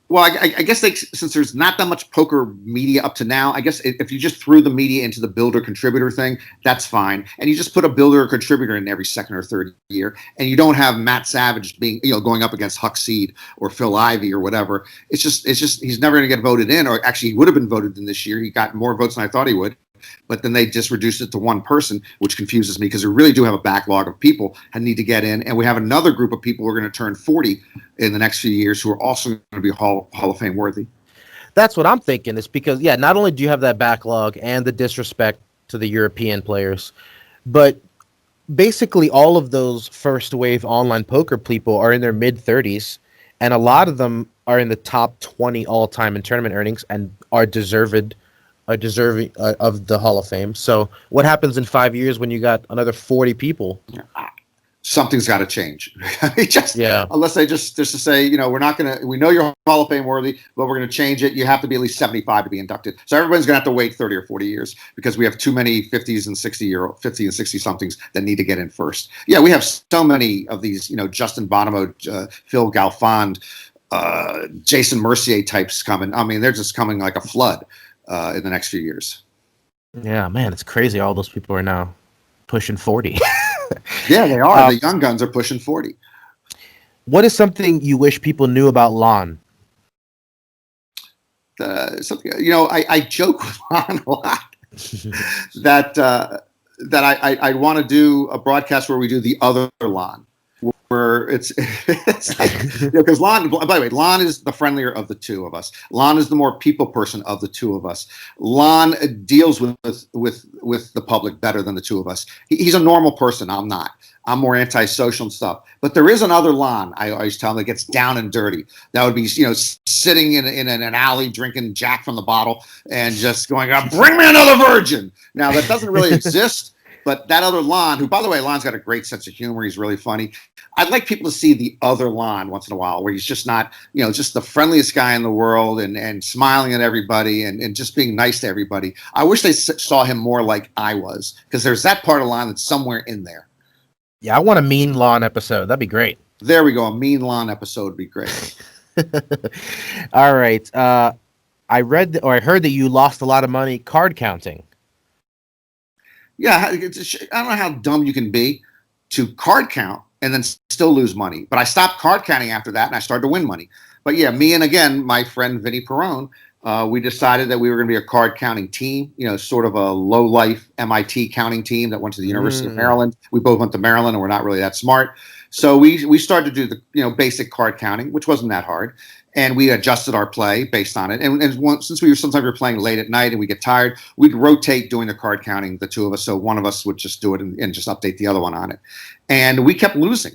Well, I guess since there's not that much poker media up to now, I guess if you just threw the media into the builder contributor thing, that's fine. And you just put a builder or contributor in every second or third year, and you don't have Matt Savage being going up against Huck Seed or Phil Ivey or whatever. It's just he's never going to get voted in, or actually he would have been voted in this year. He got more votes than I thought he would. But then they just reduced it to one person, which confuses me because we really do have a backlog of people that need to get in. And we have another group of people who are going to turn 40 in the next few years who are also going to be Hall of Fame worthy. That's what I'm thinking. It's because, not only do you have that backlog and the disrespect to the European players, but basically all of those first wave online poker people are in their mid-30s, and a lot of them are in the top 20 all-time in tournament earnings and are deserving of the Hall of Fame. So what happens in 5 years when you got another 40 people? Something's got to change. Unless they just to say, we're not going to, we know you're Hall of Fame worthy, but we're going to change it. You have to be at least 75 to be inducted. So everybody's going to have to wait 30 or 40 years because we have too many 50s and 60 somethings that need to get in first. Yeah, we have so many of these, Justin Bonomo, Phil Galfond, Jason Mercier types coming. I mean, they're just coming like a flood in the next few years. Yeah, man, it's crazy. All those people are now pushing 40. Yeah, they are. The young guns are pushing 40. What is something you wish people knew about Lon? Something I joke with Lon a lot that I want to do a broadcast where we do the other Lon, where it's like, because Lon, by the way, Lon is the friendlier of the two of us. Lon is the more people person of the two of us. Lon deals with the public better than the two of us. He's a normal person. I'm not. I'm more antisocial and stuff. But there is another Lon, I always tell him, that gets down and dirty. That would be, sitting in an alley drinking Jack from the bottle and just going, bring me another virgin. Now, that doesn't really exist. But that other Lon, who, by the way, Lon's got a great sense of humor. He's really funny. I'd like people to see the other Lon once in a while, where he's just not, just the friendliest guy in the world and smiling at everybody and just being nice to everybody. I wish they saw him more like I was, because there's that part of Lon that's somewhere in there. Yeah, I want a mean Lon episode. That'd be great. There we go. A mean Lon episode would be great. All right. I heard that you lost a lot of money card counting. Yeah, I don't know how dumb you can be to card count and then still lose money. But I stopped card counting after that, and I started to win money. But yeah, me and, again, my friend Vinny Perrone, we decided that we were going to be a card counting team, sort of a low-life MIT counting team that went to the University of Maryland. We both went to Maryland, and we're not really that smart. So we started to do the basic card counting, which wasn't that hard. And we adjusted our play based on it. And since sometimes we were playing late at night and we get tired, we'd rotate doing the card counting, the two of us. So one of us would just do it and just update the other one on it. And we kept losing.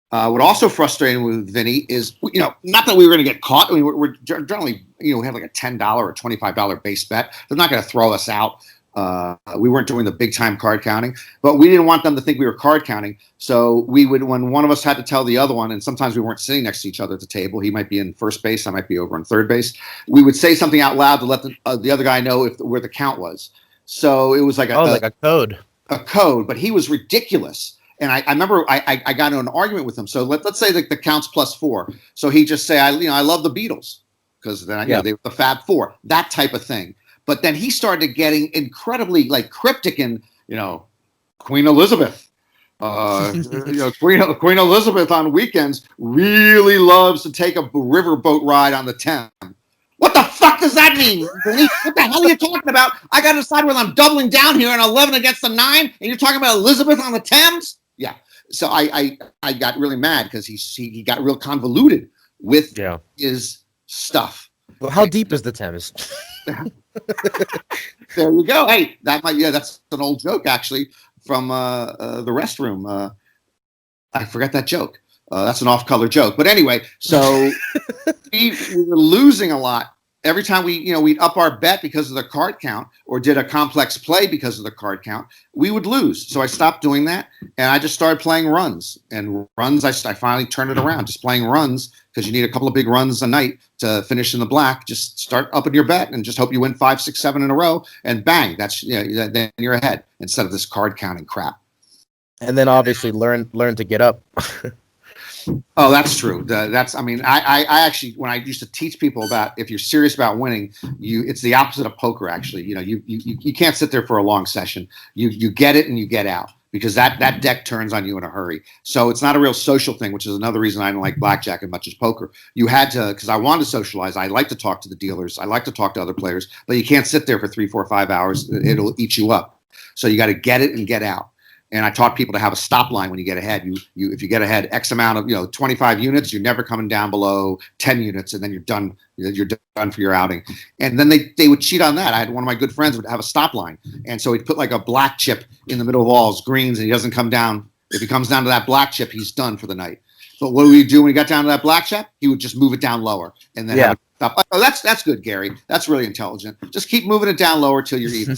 What also frustrated with Vinny is, not that we were going to get caught. I mean, we're generally, we have like a $10 or $25 base bet. They're not going to throw us out We weren't doing the big time card counting, but we didn't want them to think we were card counting. So we would, when one of us had to tell the other one, and sometimes we weren't sitting next to each other at the table. He might be in first base, I might be over on third base. We would say something out loud to let the other guy know where the count was. So it was like like a code. A code, but he was ridiculous. And I remember I got into an argument with him. So let's say that the count's +4. So he just say, I love the Beatles because then they were the Fab Four, that type of thing. But then he started getting incredibly like cryptic and Queen Elizabeth. Queen Elizabeth on weekends really loves to take a riverboat ride on the Thames. What the fuck does that mean? What the hell are you talking about? I got to decide whether I'm doubling down here on 11 against the 9, and you're talking about Elizabeth on the Thames? Yeah. So I got really mad because he got real convoluted with his stuff. Well, how deep is the Thames? There you go. Hey, that's an old joke actually from the restroom. I forgot that joke. That's an off-color joke. But anyway, so we were losing a lot. Every time we'd up our bet because of the card count or did a complex play because of the card count, we would lose. So I stopped doing that, and I just started playing runs. And runs, I finally turned it around, just playing runs because you need a couple of big runs a night to finish in the black. Just start upping your bet and just hope you win 5, 6, 7 in a row, and bang, then you're ahead instead of this card counting crap. And then obviously learn to get up. Oh, that's true. I actually, when I used to teach people about if you're serious about winning, it's the opposite of poker. Actually, you can't sit there for a long session. You get it and you get out because that deck turns on you in a hurry. So it's not a real social thing, which is another reason I don't like blackjack as much as poker. You had to, because I wanted to socialize. I like to talk to the dealers. I like to talk to other players, but you can't sit there for 3, 4, 5 hours. It'll eat you up. So you got to get it and get out. And I taught people to have a stop line when you get ahead. If you get ahead X amount of 25 units, you're never coming down below 10 units, and then you're done. You're done for your outing. And then they would cheat on that. I had one of my good friends would have a stop line, and so he'd put like a black chip in the middle of all his greens, and he doesn't come down. If he comes down to that black chip, he's done for the night. But what would he do when he got down to that black chip? He would just move it down lower, and then have it stop. Oh, that's good, Gary. That's really intelligent. Just keep moving it down lower till you're even.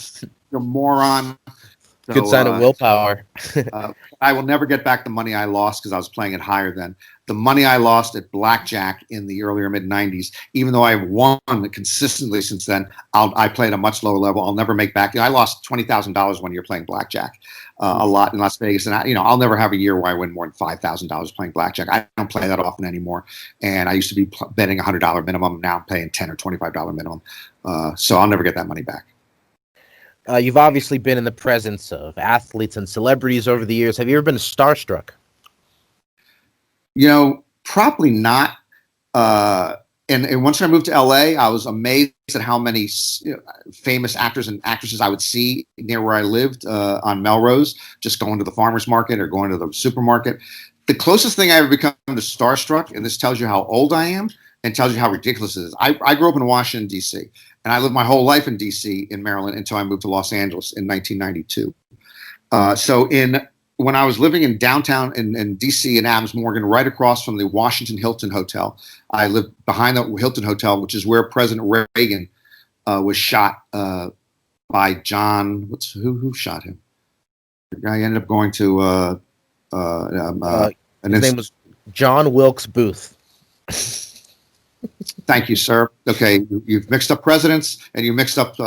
You're a moron. So, good sign of willpower. I will never get back the money I lost because I was playing it higher then. The money I lost at blackjack in the earlier mid-'90s, even though I've won consistently since then, I play at a much lower level. I'll never make back. I lost $20,000 one year playing blackjack, a lot in Las Vegas, and I'll never have a year where I win more than $5,000 playing blackjack. I don't play that often anymore, and I used to be betting $100 minimum. Now I'm paying $10 or $25 minimum, so I'll never get that money back. You've obviously been in the presence of athletes and celebrities over the years. Have you ever been starstruck? Probably not. And once I moved to LA, I was amazed at how many famous actors and actresses I would see near where I lived on Melrose, just going to the farmer's market or going to the supermarket. The closest thing I ever become to starstruck, and this tells you how old I am and tells you how ridiculous it is. I grew up in Washington, D.C., and I lived my whole life in D.C., in Maryland, until I moved to Los Angeles in 1992. When I was living in downtown in D.C. in Adams Morgan, right across from the Washington Hilton Hotel, I lived behind the Hilton Hotel, which is where President Reagan was shot by John. Who shot him? The guy ended up going to. His name was John Wilkes Booth. Thank you, sir. Okay, you've mixed up presidents and you mixed up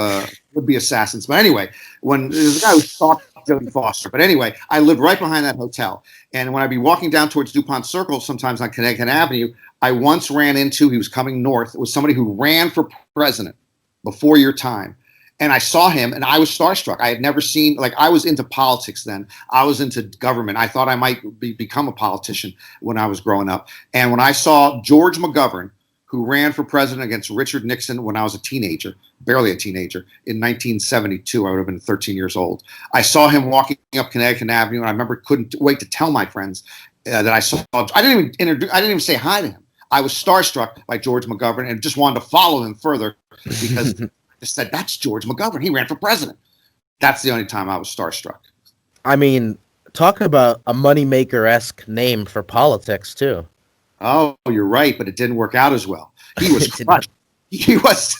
would-be assassins. But anyway, when there's a guy who shot Jodie Foster. But anyway, I lived right behind that hotel. And when I'd be walking down towards DuPont Circle, sometimes on Connecticut Avenue, I once ran into, he was coming north. It was somebody who ran for president before your time. And I saw him, and I was starstruck. I had never seen, I was into politics then. I was into government. I thought I might become a politician when I was growing up. And when I saw George McGovern, who ran for president against Richard Nixon when I was a teenager, barely a teenager, in 1972. I would have been 13 years old. I saw him walking up Connecticut Avenue, and I remember couldn't wait to tell my friends that I saw. I didn't even say hi to him. I was starstruck by George McGovern and just wanted to follow him further because I just said, that's George McGovern. He ran for president. That's the only time I was starstruck. I mean, talk about a moneymaker-esque name for politics, too. Oh, you're right, but it didn't work out as well. He was crushed. he was,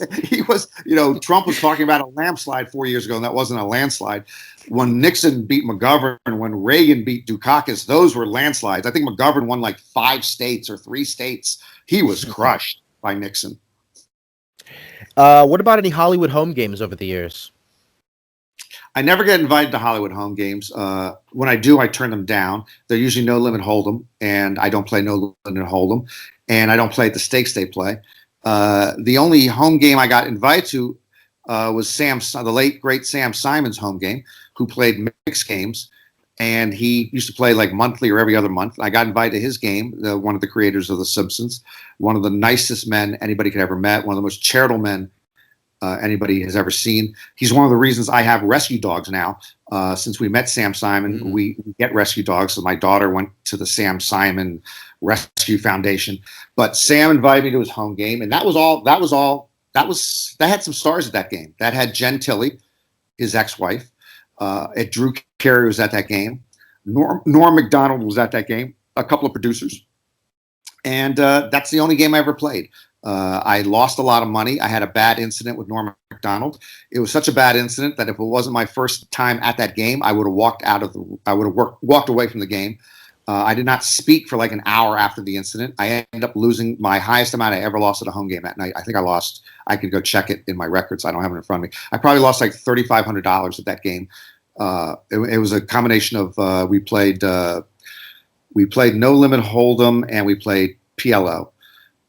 Trump was talking about a landslide 4 years ago, and that wasn't a landslide. When Nixon beat McGovern, when Reagan beat Dukakis, those were landslides. I think McGovern won like 5 states or 3 states. He was crushed by Nixon. What about any Hollywood home games over the years? I never get invited to Hollywood home games. When I do, I turn them down. They're usually no limit hold'em, and I don't play no limit hold'em, and I don't play at the stakes they play. The only home game I got invited to was the late great Sam Simon's home game, who played mixed games, and he used to play like monthly or every other month. I got invited to his game. One of the creators of The Simpsons, one of the nicest men anybody could ever met, one of the most charitable men anybody has ever seen. He's one of the reasons I have rescue dogs now. Since we met Sam Simon, we get rescue dogs. So my daughter went to the Sam Simon Rescue Foundation. But Sam invited me to his home game, and that had some stars at that game. That had Jen Tilley, his ex-wife. Drew Carey was at that game. Norm Macdonald was at that game. A couple of producers. And that's the only game I ever played. I lost a lot of money. I had a bad incident with Norm Macdonald. It was such a bad incident that if it wasn't my first time at that game, I would have walked away from the game. I did not speak for like an hour after the incident. I ended up losing my highest amount I ever lost at a home game that night. I think I could go check it in my records. I don't have it in front of me. I probably lost like $3,500 at that game. It was a combination of we played No Limit Hold'em and we played PLO.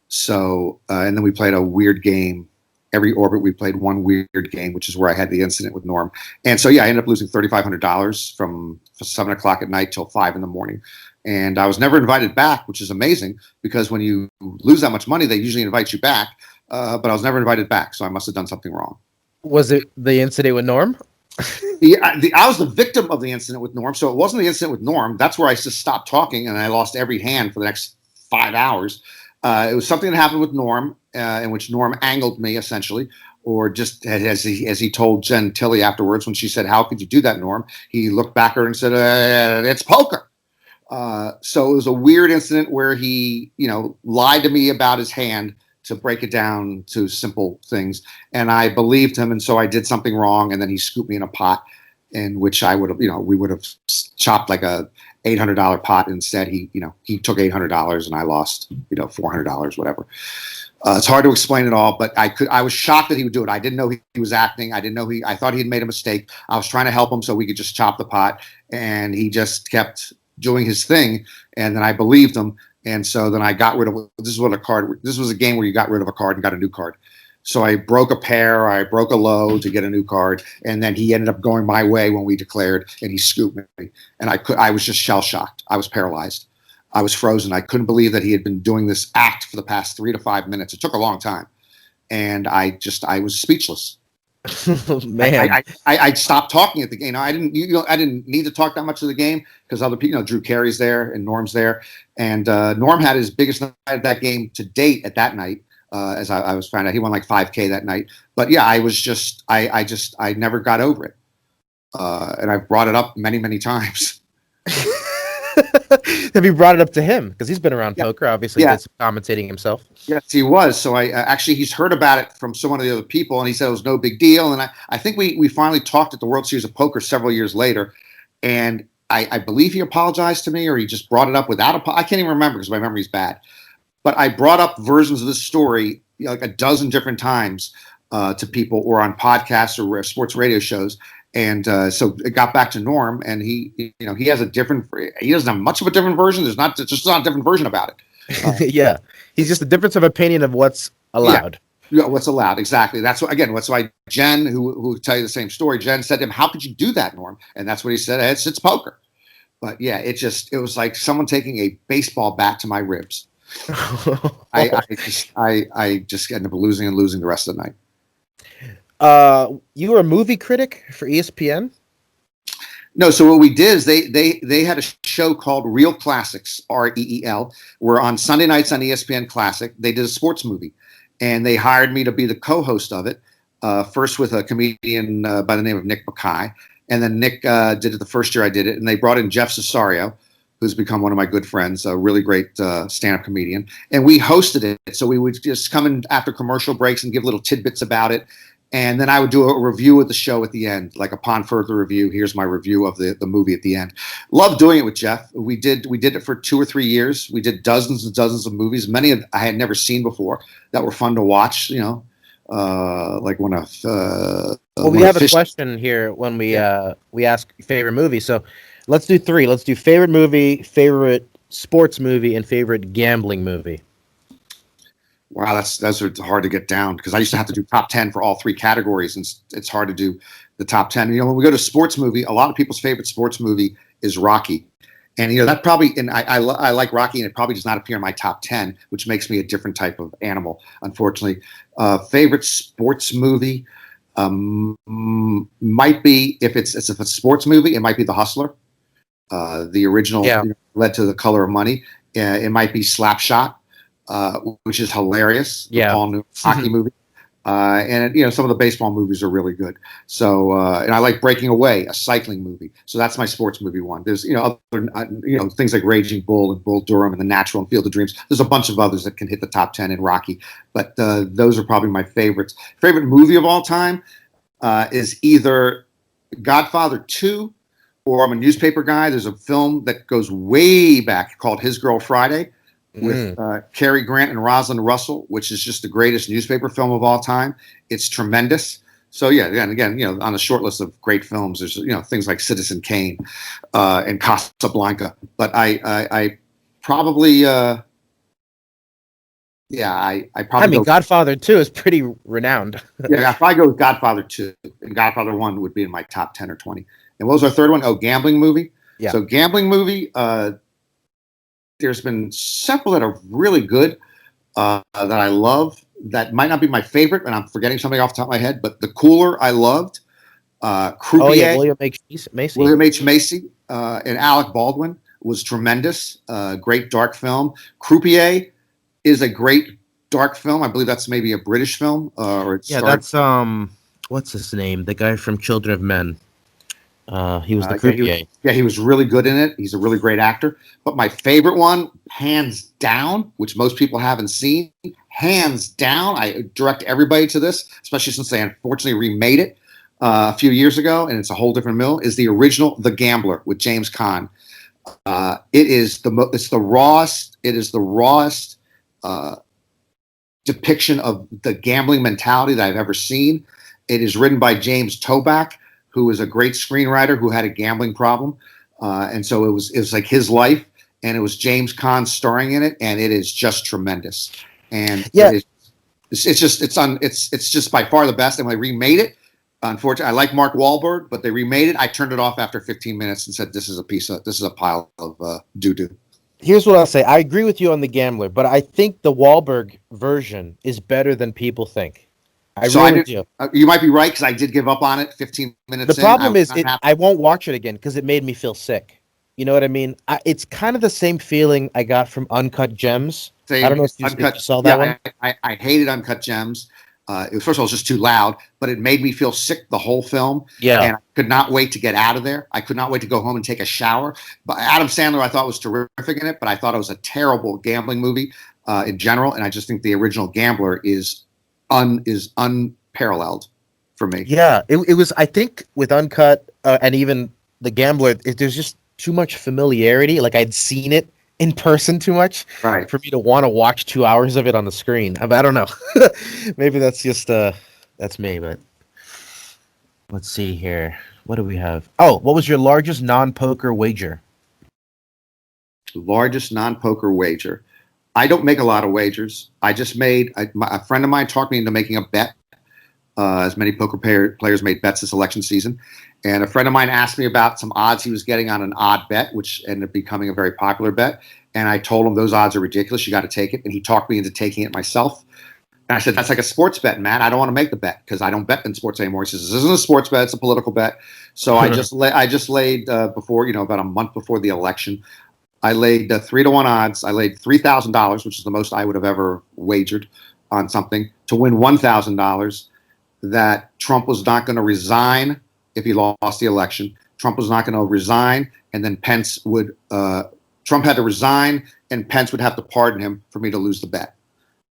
So, and then we played a weird game. Every orbit, we played one weird game, which is where I had the incident with Norm. And so, yeah, I ended up losing $3,500 from 7 o'clock at night till 5 in the morning. And I was never invited back, which is amazing because when you lose that much money, they usually invite you back. But I was never invited back, so I must have done something wrong. Was it the incident with Norm? I was the victim of the incident with Norm. So it wasn't the incident with Norm. That's where I just stopped talking and I lost every hand for the next 5 hours. It was something that happened with Norm, in which Norm angled me, essentially, or just as he told Jen Tilley afterwards when she said, "How could you do that, Norm?" He looked back at her and said, "It's poker." So it was a weird incident where he, lied to me about his hand to break it down to simple things, and I believed him, and so I did something wrong, and then he scooped me in a pot, in which I would have, we would have chopped like a $800 pot. Instead, he took $800 and I lost, $400, whatever. It's hard to explain it all, but I was shocked that he would do it. I didn't know he was acting. I thought he had made a mistake. I was trying to help him so we could just chop the pot, and he just kept doing his thing. And then I believed him. And so then I got rid of, this was a game where you got rid of a card and got a new card. So I broke a pair, I broke a low to get a new card, and then he ended up going my way when we declared, and he scooped me. And I was just shell-shocked. I was paralyzed. I was frozen. I couldn't believe that he had been doing this act for the past 3 to 5 minutes. It took a long time. And I was speechless. Man. I stopped talking at the game. I didn't need to talk that much of the game because other people, Drew Carey's there and Norm's there. And Norm had his biggest night of that game to date at that night. As I was finding out, he won like $5,000 that night. But yeah, I never got over it. And I've brought it up many, many times. Have you brought it up to him? Because he's been around poker, obviously, commentating himself. Yes, he was. So he's heard about it from some of the other people, and he said it was no big deal. And I think we finally talked at the World Series of Poker several years later, and I believe he apologized to me, or he just brought it up without I can't even remember because my memory's bad. But I brought up versions of this story like a dozen different times to people, or on podcasts or sports radio shows. And so it got back to Norm, and he has he doesn't have much of a different version. There's just not a different version about it. Yeah. He's just a difference of opinion of what's allowed. Yeah, what's allowed. Exactly. That's why Jen, who will tell you the same story, Jen said to him, "How could you do that, Norm?" And that's what he said. It's poker. But yeah, it was like someone taking a baseball bat to my ribs. I just ended up losing the rest of the night. You were a movie critic for ESPN? No, so what we did is they had a show called Real Classics, REEL, where on Sunday nights on ESPN Classic, they did a sports movie. And they hired me to be the co-host of it, first with a comedian by the name of Nick Mackay. And then Nick did it the first year I did it. And they brought in Jeff Cesario, who's become one of my good friends, a really great stand-up comedian. And we hosted it. So we would just come in after commercial breaks and give little tidbits about it. And then I would do a review of the show at the end, like upon further review, here's my review of the movie at the end. Love doing it with Jeff. We did it for 2 or 3 years. We did dozens and dozens of movies, many of I had never seen before that were fun to watch, like when we have a question here when we ask favorite movie. So let's do 3. Let's do favorite movie, favorite sports movie, and favorite gambling movie. Wow, those are hard to get down because I used to have to do top 10 for all 3 categories, and it's hard to do the top 10. When we go to sports movie, a lot of people's favorite sports movie is Rocky, and that probably, and I like Rocky, and it probably does not appear in my top 10, which makes me a different type of animal, unfortunately. Favorite sports movie might be if it's a sports movie, it might be The Hustler, the original, led to The Color of Money. It might be Slapshot. Which is hilarious. Yeah, all new hockey movie, and some of the baseball movies are really good. So, and I like Breaking Away, a cycling movie. So that's my sports movie one. There's other things like Raging Bull and Bull Durham and The Natural and Field of Dreams. There's a bunch of others that can hit the top 10 in Rocky, but those are probably my favorites. Favorite movie of all time is either Godfather 2, or I'm a newspaper guy. There's a film that goes way back called His Girl Friday, with Cary Grant and Rosalind Russell, which is just the greatest newspaper film of all time. It's tremendous. So again, on the short list of great films, there's things like Citizen Kane and Casablanca. But I probably I probably Godfather 2 is pretty renowned. Yeah, if I go with Godfather 2, and Godfather 1 would be in my top 10 or 20. And what was our third one? Oh, gambling movie. Yeah. So gambling movie. There's been several that are really good that I love. That might not be my favorite, and I'm forgetting something off the top of my head. But The Cooler, I loved. Croupier, William H. Macy. William H. Macy and Alec Baldwin was tremendous. Great dark film. Croupier is a great dark film. I believe that's maybe a British film. That's what's his name? The guy from Children of Men. He was the croupier. He was really good in it. He's a really great actor. But my favorite one, hands down, which most people haven't seen, hands down, I direct everybody to this, especially since they unfortunately remade it a few years ago, and it's a whole different mill, is the original The Gambler with James Caan. It is the rawest depiction of the gambling mentality that I've ever seen. It is written by James Toback, who is a great screenwriter who had a gambling problem, and so it was like his life, and it was James Caan starring in it, and it is just tremendous. And it's just by far the best. And when they remade it, unfortunately, I like Mark Wahlberg, but they remade it. I turned it off after 15 minutes and said, "This is a pile of doo doo." Here's what I'll say: I agree with you on The Gambler, but I think the Wahlberg version is better than people think. You might be right, because I did give up on it 15 minutes in. The problem is I won't watch it again because it made me feel sick. You know what I mean? It's kind of the same feeling I got from Uncut Gems. I don't know if you saw that one. I hated Uncut Gems. First of all, it was just too loud, but it made me feel sick the whole film. Yeah. And I could not wait to get out of there. I could not wait to go home and take a shower. But Adam Sandler, I thought, was terrific in it, but I thought it was a terrible gambling movie in general. And I just think the original Gambler is unparalleled for me. Yeah, it was. I think with Uncut and even The Gambler, there's just too much familiarity. Like I'd seen it in person too much, right, for me to want to watch 2 hours of it on the screen. I don't know. Maybe that's just that's me. But let's see here. What do we have? Oh, what was your largest non-poker wager? Largest non-poker wager. I don't make a lot of wagers. I just made a friend of mine talked me into making a bet. As many poker players made bets this election season, and a friend of mine asked me about some odds he was getting on an odd bet, which ended up becoming a very popular bet. And I told him those odds are ridiculous. You got to take it. And he talked me into taking it myself. And I said, "That's like a sports bet, man. I don't want to make the bet because I don't bet in sports anymore." He says, "This isn't a sports bet; it's a political bet." So I just laid before about a month before the election. I laid 3-1 odds. I laid $3,000, which is the most I would have ever wagered on something, to win $1,000. That Trump was not going to resign if he lost the election. Trump was not going to resign, and then Pence would Trump had to resign, and Pence would have to pardon him for me to lose the bet.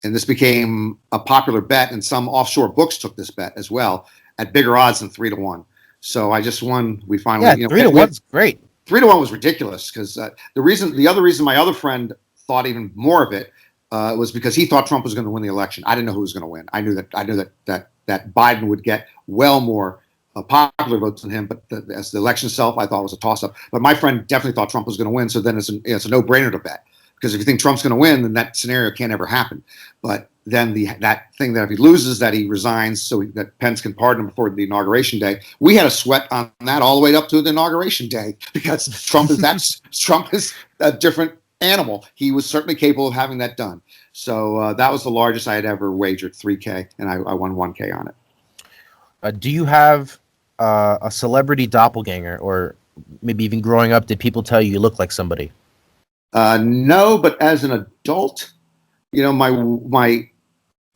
And this became a popular bet, and some offshore books took this bet as well at bigger odds than 3-1. So I just won. We finally, 3-1's great. 3-1 was ridiculous because the other reason my other friend thought even more of it was because he thought Trump was going to win the election. I didn't know who was going to win. I knew that Biden would get well more popular votes than him, but as the election itself, I thought it was a toss-up. But my friend definitely thought Trump was going to win, so then it's a no-brainer to bet. Because if you think Trump's going to win, then that scenario can't ever happen. But then that thing that if he loses, that he resigns so that Pence can pardon him before the inauguration day. We had a sweat on that all the way up to the inauguration day because Trump is a different animal. He was certainly capable of having that done. So that was the largest I had ever wagered, $3K, and I won $1K on it. Do you have a celebrity doppelganger, or maybe even growing up, did people tell you look like somebody? No, but as an adult, my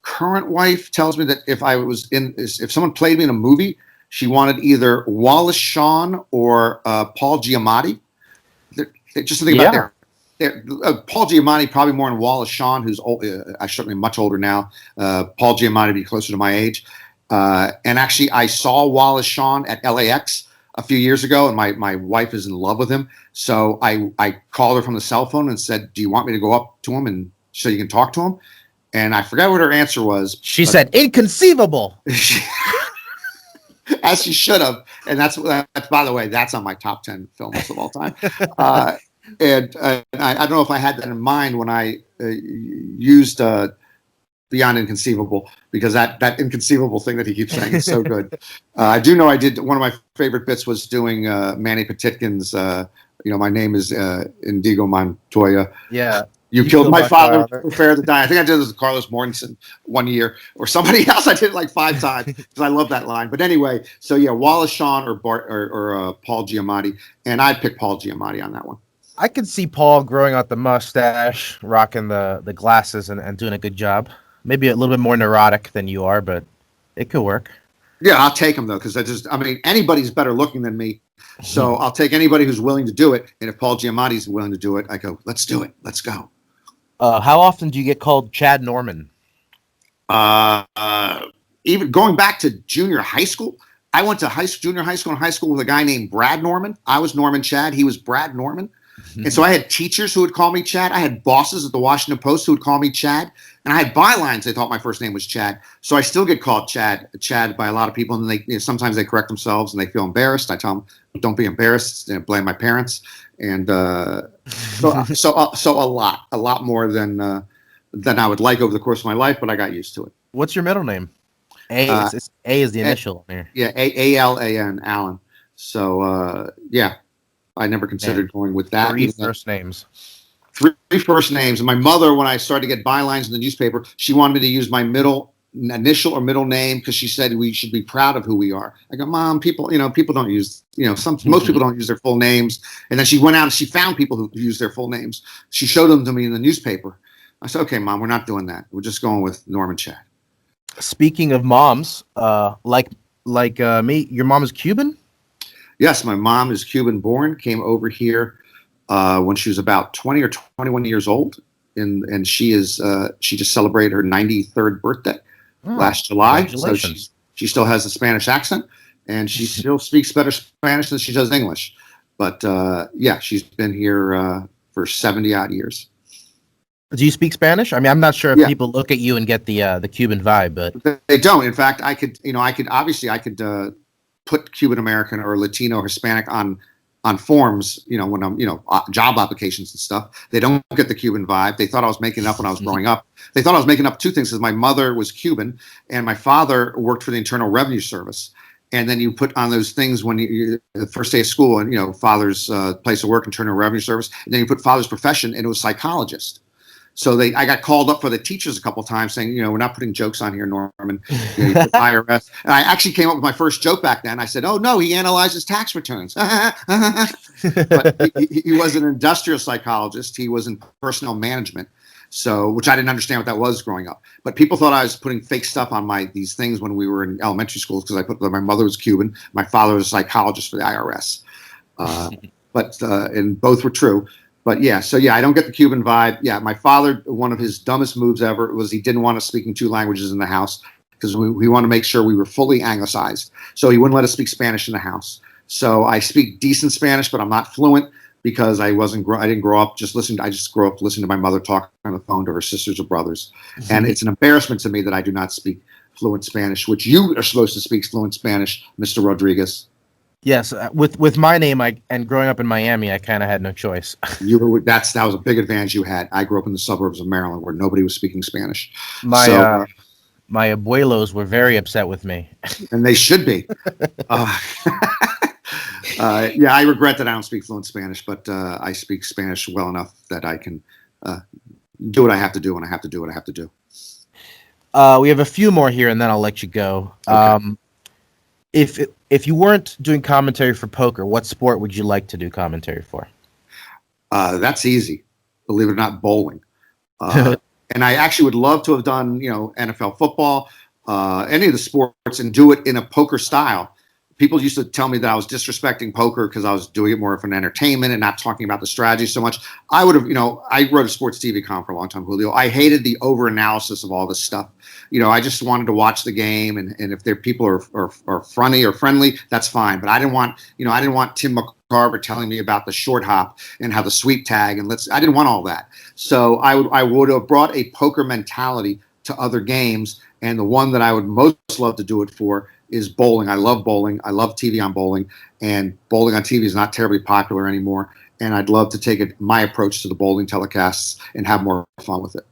current wife tells me that if someone played me in a movie, she wanted either Wallace Shawn or Paul Giamatti. Just to think about Paul Giamatti probably more than Wallace Shawn, who's old, certainly much older now. Paul Giamatti would be closer to my age. And actually, I saw Wallace Shawn at LAX a few years ago, and my wife is in love with him. So I called her from the cell phone and said, "Do you want me to go up to him and so you can talk to him?" And I forgot what her answer was. She said, "Inconceivable," as she should have. And that's by the way, that's on my top 10 films of all time. And I don't know if I had that in mind when I used Beyond Inconceivable, because that inconceivable thing that he keeps saying is so good. I do know I did, one of my favorite bits was doing Manny Patinkin's, my name is Indigo Montoya. Yeah. You killed my father, prepare to die. I think I did this with Carlos Mortensen one year, or somebody else. I did it like 5 times because I love that line. But anyway, so yeah, Wallace Shawn or Paul Giamatti, and I'd pick Paul Giamatti on that one. I could see Paul growing out the mustache, rocking the glasses, and doing a good job. Maybe a little bit more neurotic than you are, but it could work. Yeah, I'll take him, though, because anybody's better looking than me. So I'll take anybody who's willing to do it. And if Paul Giamatti's willing to do it, I go, let's do it. Let's go. How often do you get called Chad Norman? Even going back to junior high school, I went to junior high school and high school with a guy named Brad Norman. I was Norman Chad. He was Brad Norman. And so I had teachers who would call me Chad. I had bosses at the Washington Post who would call me Chad. And I had bylines. They thought my first name was Chad. So I still get called Chad by a lot of people. And sometimes they correct themselves and they feel embarrassed. I tell them, don't be embarrassed, and blame my parents. And so a lot more than I would like over the course of my life, but I got used to it. What's your middle name? A is the initial here. Yeah, A-L-A-N, Allen. So, yeah. I never considered going with that. 3 first names. 3 first names. And my mother, when I started to get bylines in the newspaper, she wanted me to use my initial or middle name because she said we should be proud of who we are. I go, Mom, people don't use, most people don't use their full names. And then she went out and she found people who use their full names. She showed them to me in the newspaper. I said, okay, Mom, we're not doing that. We're just going with Norman Chad. Speaking of moms, like me, your mom is Cuban? Yes, my mom is Cuban born, came over here when she was about 20 or 21 years old. And she just celebrated her 93rd birthday last July. So she still has a Spanish accent, and she still speaks better Spanish than she does English. But yeah, she's been here for 70 odd years. Do you speak Spanish? I mean, I'm not sure if people look at you and get the Cuban vibe, but they don't. In fact, I could put Cuban American or Latino or Hispanic on forms, when I'm, job applications and stuff. They don't get the Cuban vibe. They thought I was making it up when I was growing up. They thought I was making up 2 things, because my mother was Cuban and my father worked for the Internal Revenue Service. And then you put on those things when the first day of school, and father's place of work, Internal Revenue Service, and then you put father's profession, and it was psychologist. So I got called up for the teachers a couple of times saying, we're not putting jokes on here, Norman. You put IRS. And I actually came up with my first joke back then. I said, oh, no, he analyzes tax returns. But he was an industrial psychologist. He was in personnel management, which I didn't understand what that was growing up. But people thought I was putting fake stuff on these things when we were in elementary schools, because I put that my mother was Cuban. My father was a psychologist for the IRS. And both were true. But yeah, so yeah, I don't get the Cuban vibe. Yeah, my father, one of his dumbest moves ever was he didn't want us speaking two languages in the house because we want to make sure we were fully anglicized. So he wouldn't let us speak Spanish in the house. So I speak decent Spanish, but I'm not fluent because I didn't grow up just listening. I just grew up listening to my mother talk on the phone to her sisters or brothers. Mm-hmm. And it's an embarrassment to me that I do not speak fluent Spanish, which you are supposed to speak fluent Spanish, Mr. Rodriguez. Yes, with my name, and growing up in Miami, I kind of had no choice. That was a big advantage you had. I grew up in the suburbs of Maryland where nobody was speaking Spanish. My abuelos were very upset with me, and they should be. Yeah, I regret that I don't speak fluent Spanish, but I speak Spanish well enough that I can do what I have to do when I have to do what I have to do. We have a few more here, and then I'll let you go. Okay. If you weren't doing commentary for poker, what sport would you like to do commentary for? That's easy, believe it or not, bowling. And I actually would love to have done, NFL football, any of the sports, and do it in a poker style. People used to tell me that I was disrespecting poker because I was doing it more of an entertainment and not talking about the strategy so much. I would have, I wrote a sports TV column for a long time, Julio. I hated the over-analysis of all this stuff. I just wanted to watch the game, and if their people are funny or friendly, that's fine. But I didn't want, Tim McCarver telling me about the short hop and how the sweep tag, I didn't want all that. So I would have brought a poker mentality to other games, and the one that I would most love to do it for is bowling. I love bowling. I love TV on bowling, and bowling on TV is not terribly popular anymore. And I'd love to take my approach to the bowling telecasts and have more fun with it.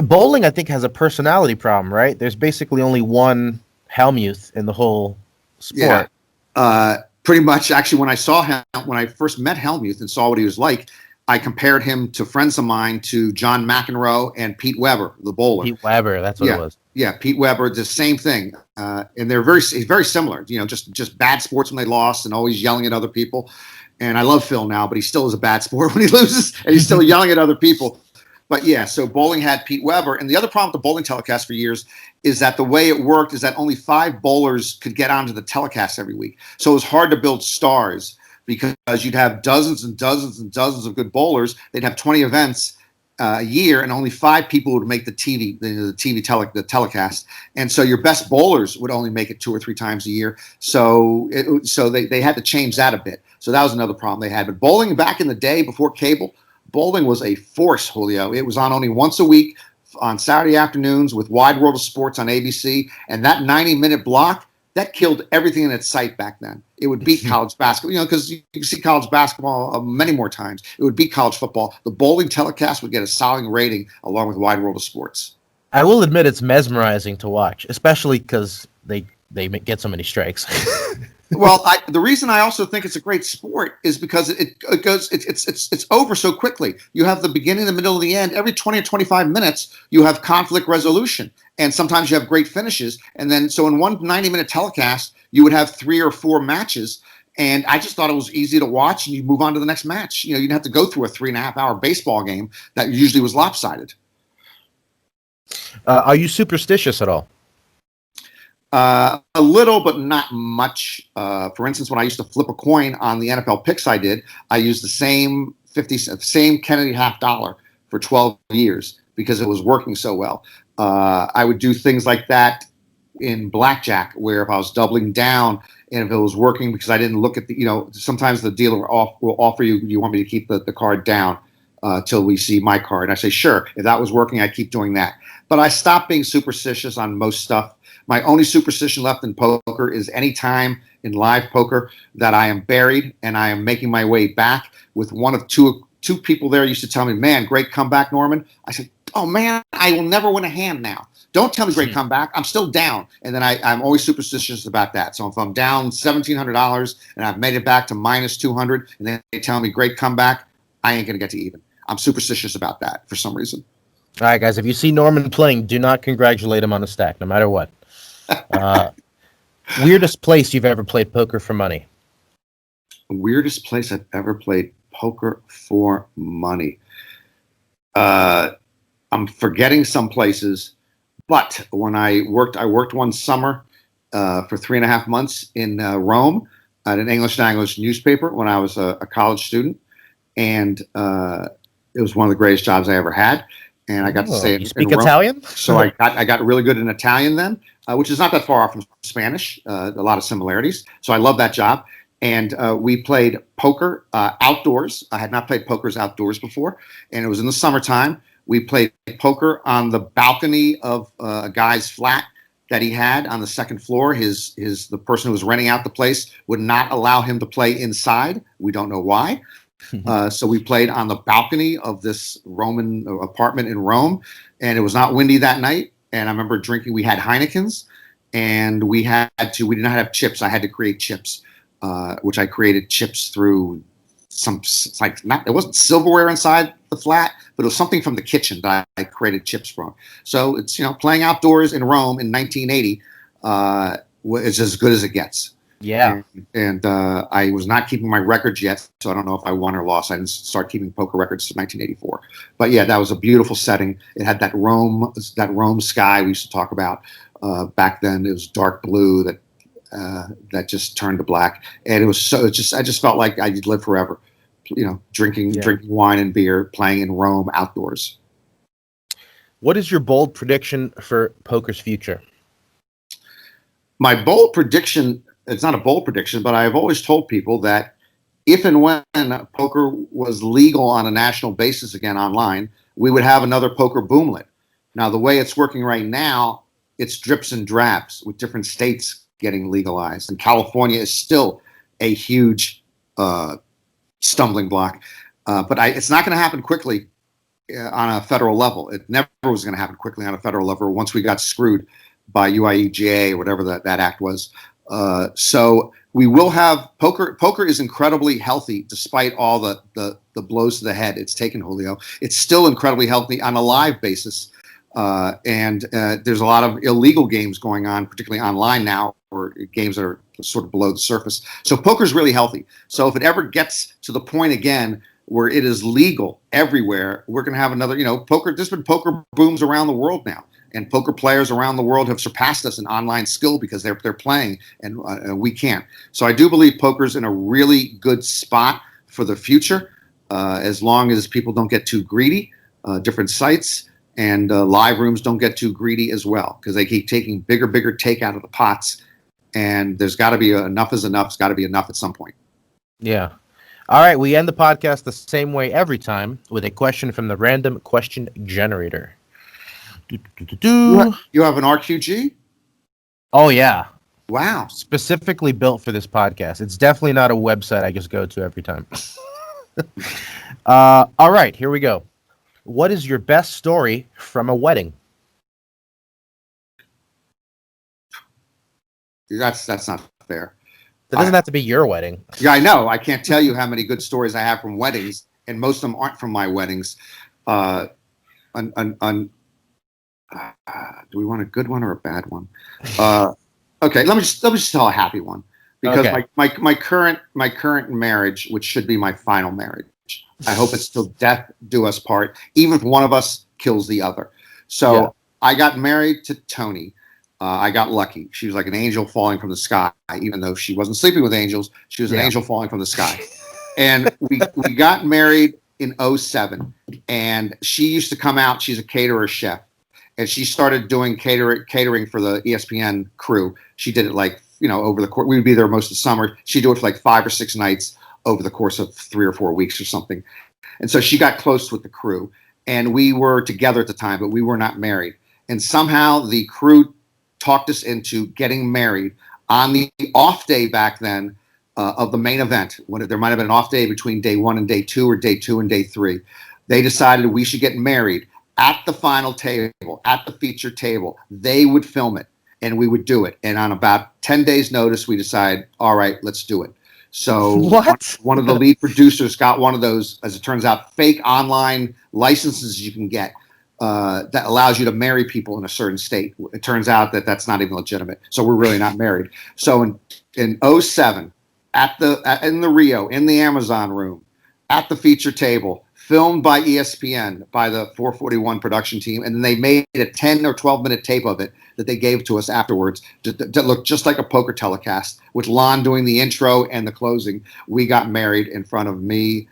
Bowling, I think, has a personality problem, right? There's basically only one Helmuth in the whole sport. Yeah, pretty much. Actually, when I first met Helmuth and saw what he was like, I compared him to friends of mine to John McEnroe and Pete Weber, the bowler. Pete Weber, that's what it was. Yeah, Pete Weber, the same thing. And they're very similar, just bad sports when they lost and always yelling at other people. And I love Phil now, but he still is a bad sport when he loses, and he's still yelling at other people. But yeah, so bowling had Pete Weber. And the other problem with the bowling telecast for years is that the way it worked is that only 5 bowlers could get onto the telecast every week. So it was hard to build stars because you'd have dozens and dozens and dozens of good bowlers. They'd have 20 events a year, and only 5 people would make the telecast. And so your best bowlers would only make it 2 or 3 times a year. So they had to change that a bit. So that was another problem they had. But bowling back in the day before cable, bowling was a force, Julio. It was on only once a week on Saturday afternoons with Wide World of Sports on ABC. And that 90-minute block, that killed everything in its sight back then. It would beat college basketball, because you can see college basketball many more times. It would beat college football. The bowling telecast would get a solid rating along with Wide World of Sports. I will admit it's mesmerizing to watch, especially because they get so many strikes. Well, the reason I also think it's a great sport is because it's over so quickly. You have the beginning, the middle, and the end. Every 20 or 25 minutes, you have conflict resolution, and sometimes you have great finishes. And then, so in one 90-minute telecast, you would have 3 or 4 matches. And I just thought it was easy to watch, and you move on to the next match. You didn't have to go through a 3.5-hour baseball game that usually was lopsided. Are you superstitious at all? A little, but not much. For instance, when I used to flip a coin on the NFL picks I used the same Kennedy $50 for 12 years because it was working so well. I would do things like that in blackjack, where if I was doubling down and if it was working because I didn't look at sometimes the dealer will offer you want me to keep the card down till we see my card. And I say, sure. If that was working, I keep doing that. But I stopped being superstitious on most stuff. My only superstition left in poker is any time in live poker that I am buried and I am making my way back with one of two people there used to tell me, man, great comeback, Norman. I said, oh, man, I will never win a hand now. Don't tell me great comeback. I'm still down. And then I'm always superstitious about that. So if I'm down $1,700 and I've made it back to minus 200 and then they tell me great comeback, I ain't going to get to even. I'm superstitious about that for some reason. All right, guys, if you see Norman playing, do not congratulate him on the stack, no matter what. Weirdest place you've ever played poker for money? Weirdest place I've ever played poker for money. I'm forgetting some places, but when I worked one summer for 3.5 months in Rome at an English language newspaper when I was a college student. and it was one of the greatest jobs I ever had. And I got to stay You speak in Rome. Italian? So I got really good in Italian then, which is not that far off from Spanish. A lot of similarities. So I love that job. And we played poker outdoors. I had not played pokers outdoors before, and it was in the summertime. We played poker on the balcony of a guy's flat that he had on the second floor. The person who was renting out the place would not allow him to play inside. We don't know why. So we played on the balcony of this Roman apartment in Rome, and it was not windy that night. And I remember drinking. We had Heinekens, and we did not have chips. I had to create chips, which I created chips through it wasn't silverware inside the flat, but it was something from the kitchen that I created chips from. So it's, playing outdoors in Rome in 1980 is as good as it gets. Yeah. And I was not keeping my records yet, so I don't know if I won or lost. I didn't start keeping poker records in 1984. But yeah, that was a beautiful setting. It had that Rome sky we used to talk about back then. It was dark blue that just turned to black, and it was I just felt like I'd live forever. Drinking wine and beer, playing in Rome outdoors. What is your bold prediction for poker's future? My bold prediction, it's not a bold prediction, but I've always told people that if and when poker was legal on a national basis again online, we would have another poker boomlet. Now, the way it's working right now, it's drips and drabs with different states getting legalized. And California is still a huge stumbling block. But it's not going to happen quickly on a federal level. It never was going to happen quickly on a federal level once we got screwed by UIEGA or whatever that act was. So we will have poker. Poker is incredibly healthy despite all the blows to the head it's taken, Julio. It's still incredibly healthy on a live basis. And there's a lot of illegal games going on, particularly online now, or games that are sort of below the surface. So poker is really healthy. So if it ever gets to the point again where it is legal everywhere, we're going to have another, poker. There's been poker booms around the world now. And poker players around the world have surpassed us in online skill because they're playing and we can't. So I do believe poker's in a really good spot for the future, as long as people don't get too greedy, different sites and live rooms don't get too greedy as well, because they keep taking bigger take out of the pots. And there's got to be enough is enough. It's got to be enough at some point. Yeah. All right. We end the podcast the same way every time, with a question from the random question generator. You have an RQG? Oh, yeah. Wow. Specifically built for this podcast. It's definitely not a website I just go to every time. All right, here we go. What is your best story from a wedding? That's not fair. It doesn't have to be your wedding. Yeah, I know. I can't tell you how many good stories I have from weddings, and most of them aren't from my weddings. Do we want a good one or a bad one? Okay, let me just tell a happy one, because okay. my current marriage, which should be my final marriage, I hope it's till death do us part, even if one of us kills the other. So yeah. I got married to Tony. I got lucky. She was like an angel falling from the sky, even though she wasn't sleeping with angels. She was an angel falling from the sky. And we got married in 2007, and she used to come out. She's a caterer chef. And she started doing catering for the ESPN crew. She did it over the course. We would be there most of the summer. She'd do it for like 5 or 6 nights over the course of 3 or 4 weeks or something. And so she got close with the crew. And we were together at the time, but we were not married. And somehow the crew talked us into getting married on the off day back then of the main event. When there might have been an off day between day 1 and day 2, or day 2 and day 3. They decided we should get married at the final table, at the feature table. They would film it, and we would do it. And on about 10 days' notice, we decided, all right, let's do it. So one of the lead producers got one of those, as it turns out, fake online licenses you can get that allows you to marry people in a certain state. It turns out that that's not even legitimate. So we're really not married. So in 2007, in the Rio, in the Amazon room, at the feature table, filmed by ESPN, by the 441 production team, and then they made a 10 or 12-minute tape of it that they gave to us afterwards to look just like a poker telecast, with Lon doing the intro and the closing. We got married in front of me,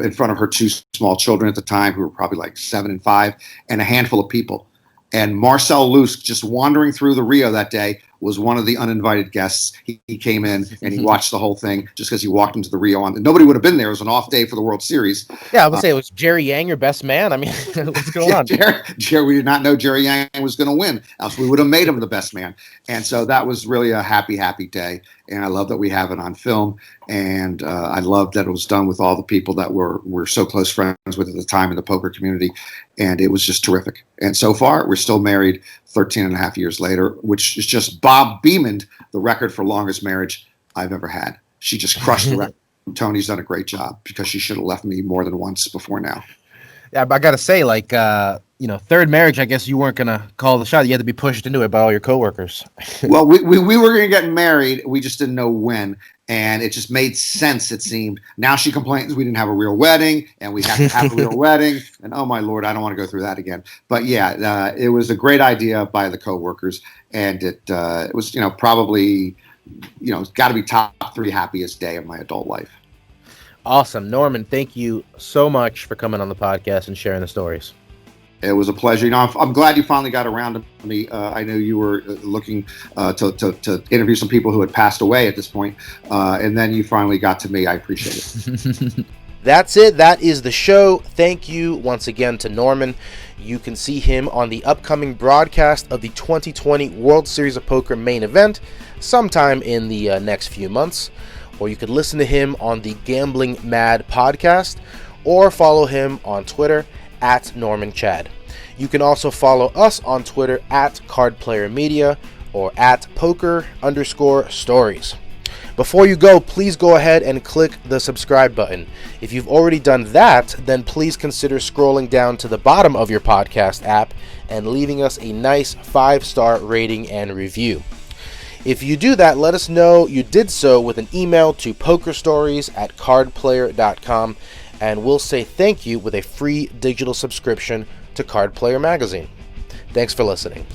in front of her two small children at the time, who were probably like 7 and 5, and a handful of people. And Marcel Lusk, just wandering through the Rio that day, was one of the uninvited guests. He came in and he watched the whole thing just because he walked into the Rio on. Nobody would have been there. It was an off day for the World Series. Yeah, I would say it was Jerry Yang, your best man. I mean, what's going on? Jerry, we did not know Jerry Yang was going to win, else we would have made him the best man. And so that was really a happy, happy day. And I love that we have it on film. And I love that it was done with all the people that we're so close friends with at the time in the poker community. And it was just terrific. And so far, we're still married 13 and a half years later, which is just Bob Beamon, the record for longest marriage I've ever had. She just crushed the record. Tony's done a great job because she should have left me more than once before now. Yeah, but I got to say, like, third marriage, I guess you weren't going to call the shot. You had to be pushed into it by all your coworkers. Well, we were going to get married. We just didn't know when. And it just made sense, it seemed. Now she complains we didn't have a real wedding, and we have to have a real wedding. And oh, my Lord, I don't want to go through that again. But yeah, it was a great idea by the coworkers. And it was, probably, it's got to be top 3 happiest day of my adult life. Awesome. Norman, thank you so much for coming on the podcast and sharing the stories. It was a pleasure. I'm glad you finally got around to me. I know you were looking to interview some people who had passed away at this point, and then you finally got to me. I appreciate it. That's it. That is the show. Thank you once again to Norman. You can see him on the upcoming broadcast of the 2020 World Series of Poker main event sometime in the next few months, or you could listen to him on the Gambling Mad podcast, or follow him on Twitter at Norman Chad. You can also follow us on Twitter at CardPlayerMedia or at poker_stories. Before you go, please go ahead and click the subscribe button. If you've already done that, then please consider scrolling down to the bottom of your podcast app and leaving us a nice 5-star rating and review. If you do that, let us know you did so with an email to pokerstories@cardplayer.com, and we'll say thank you with a free digital subscription to Card Player Magazine. Thanks for listening.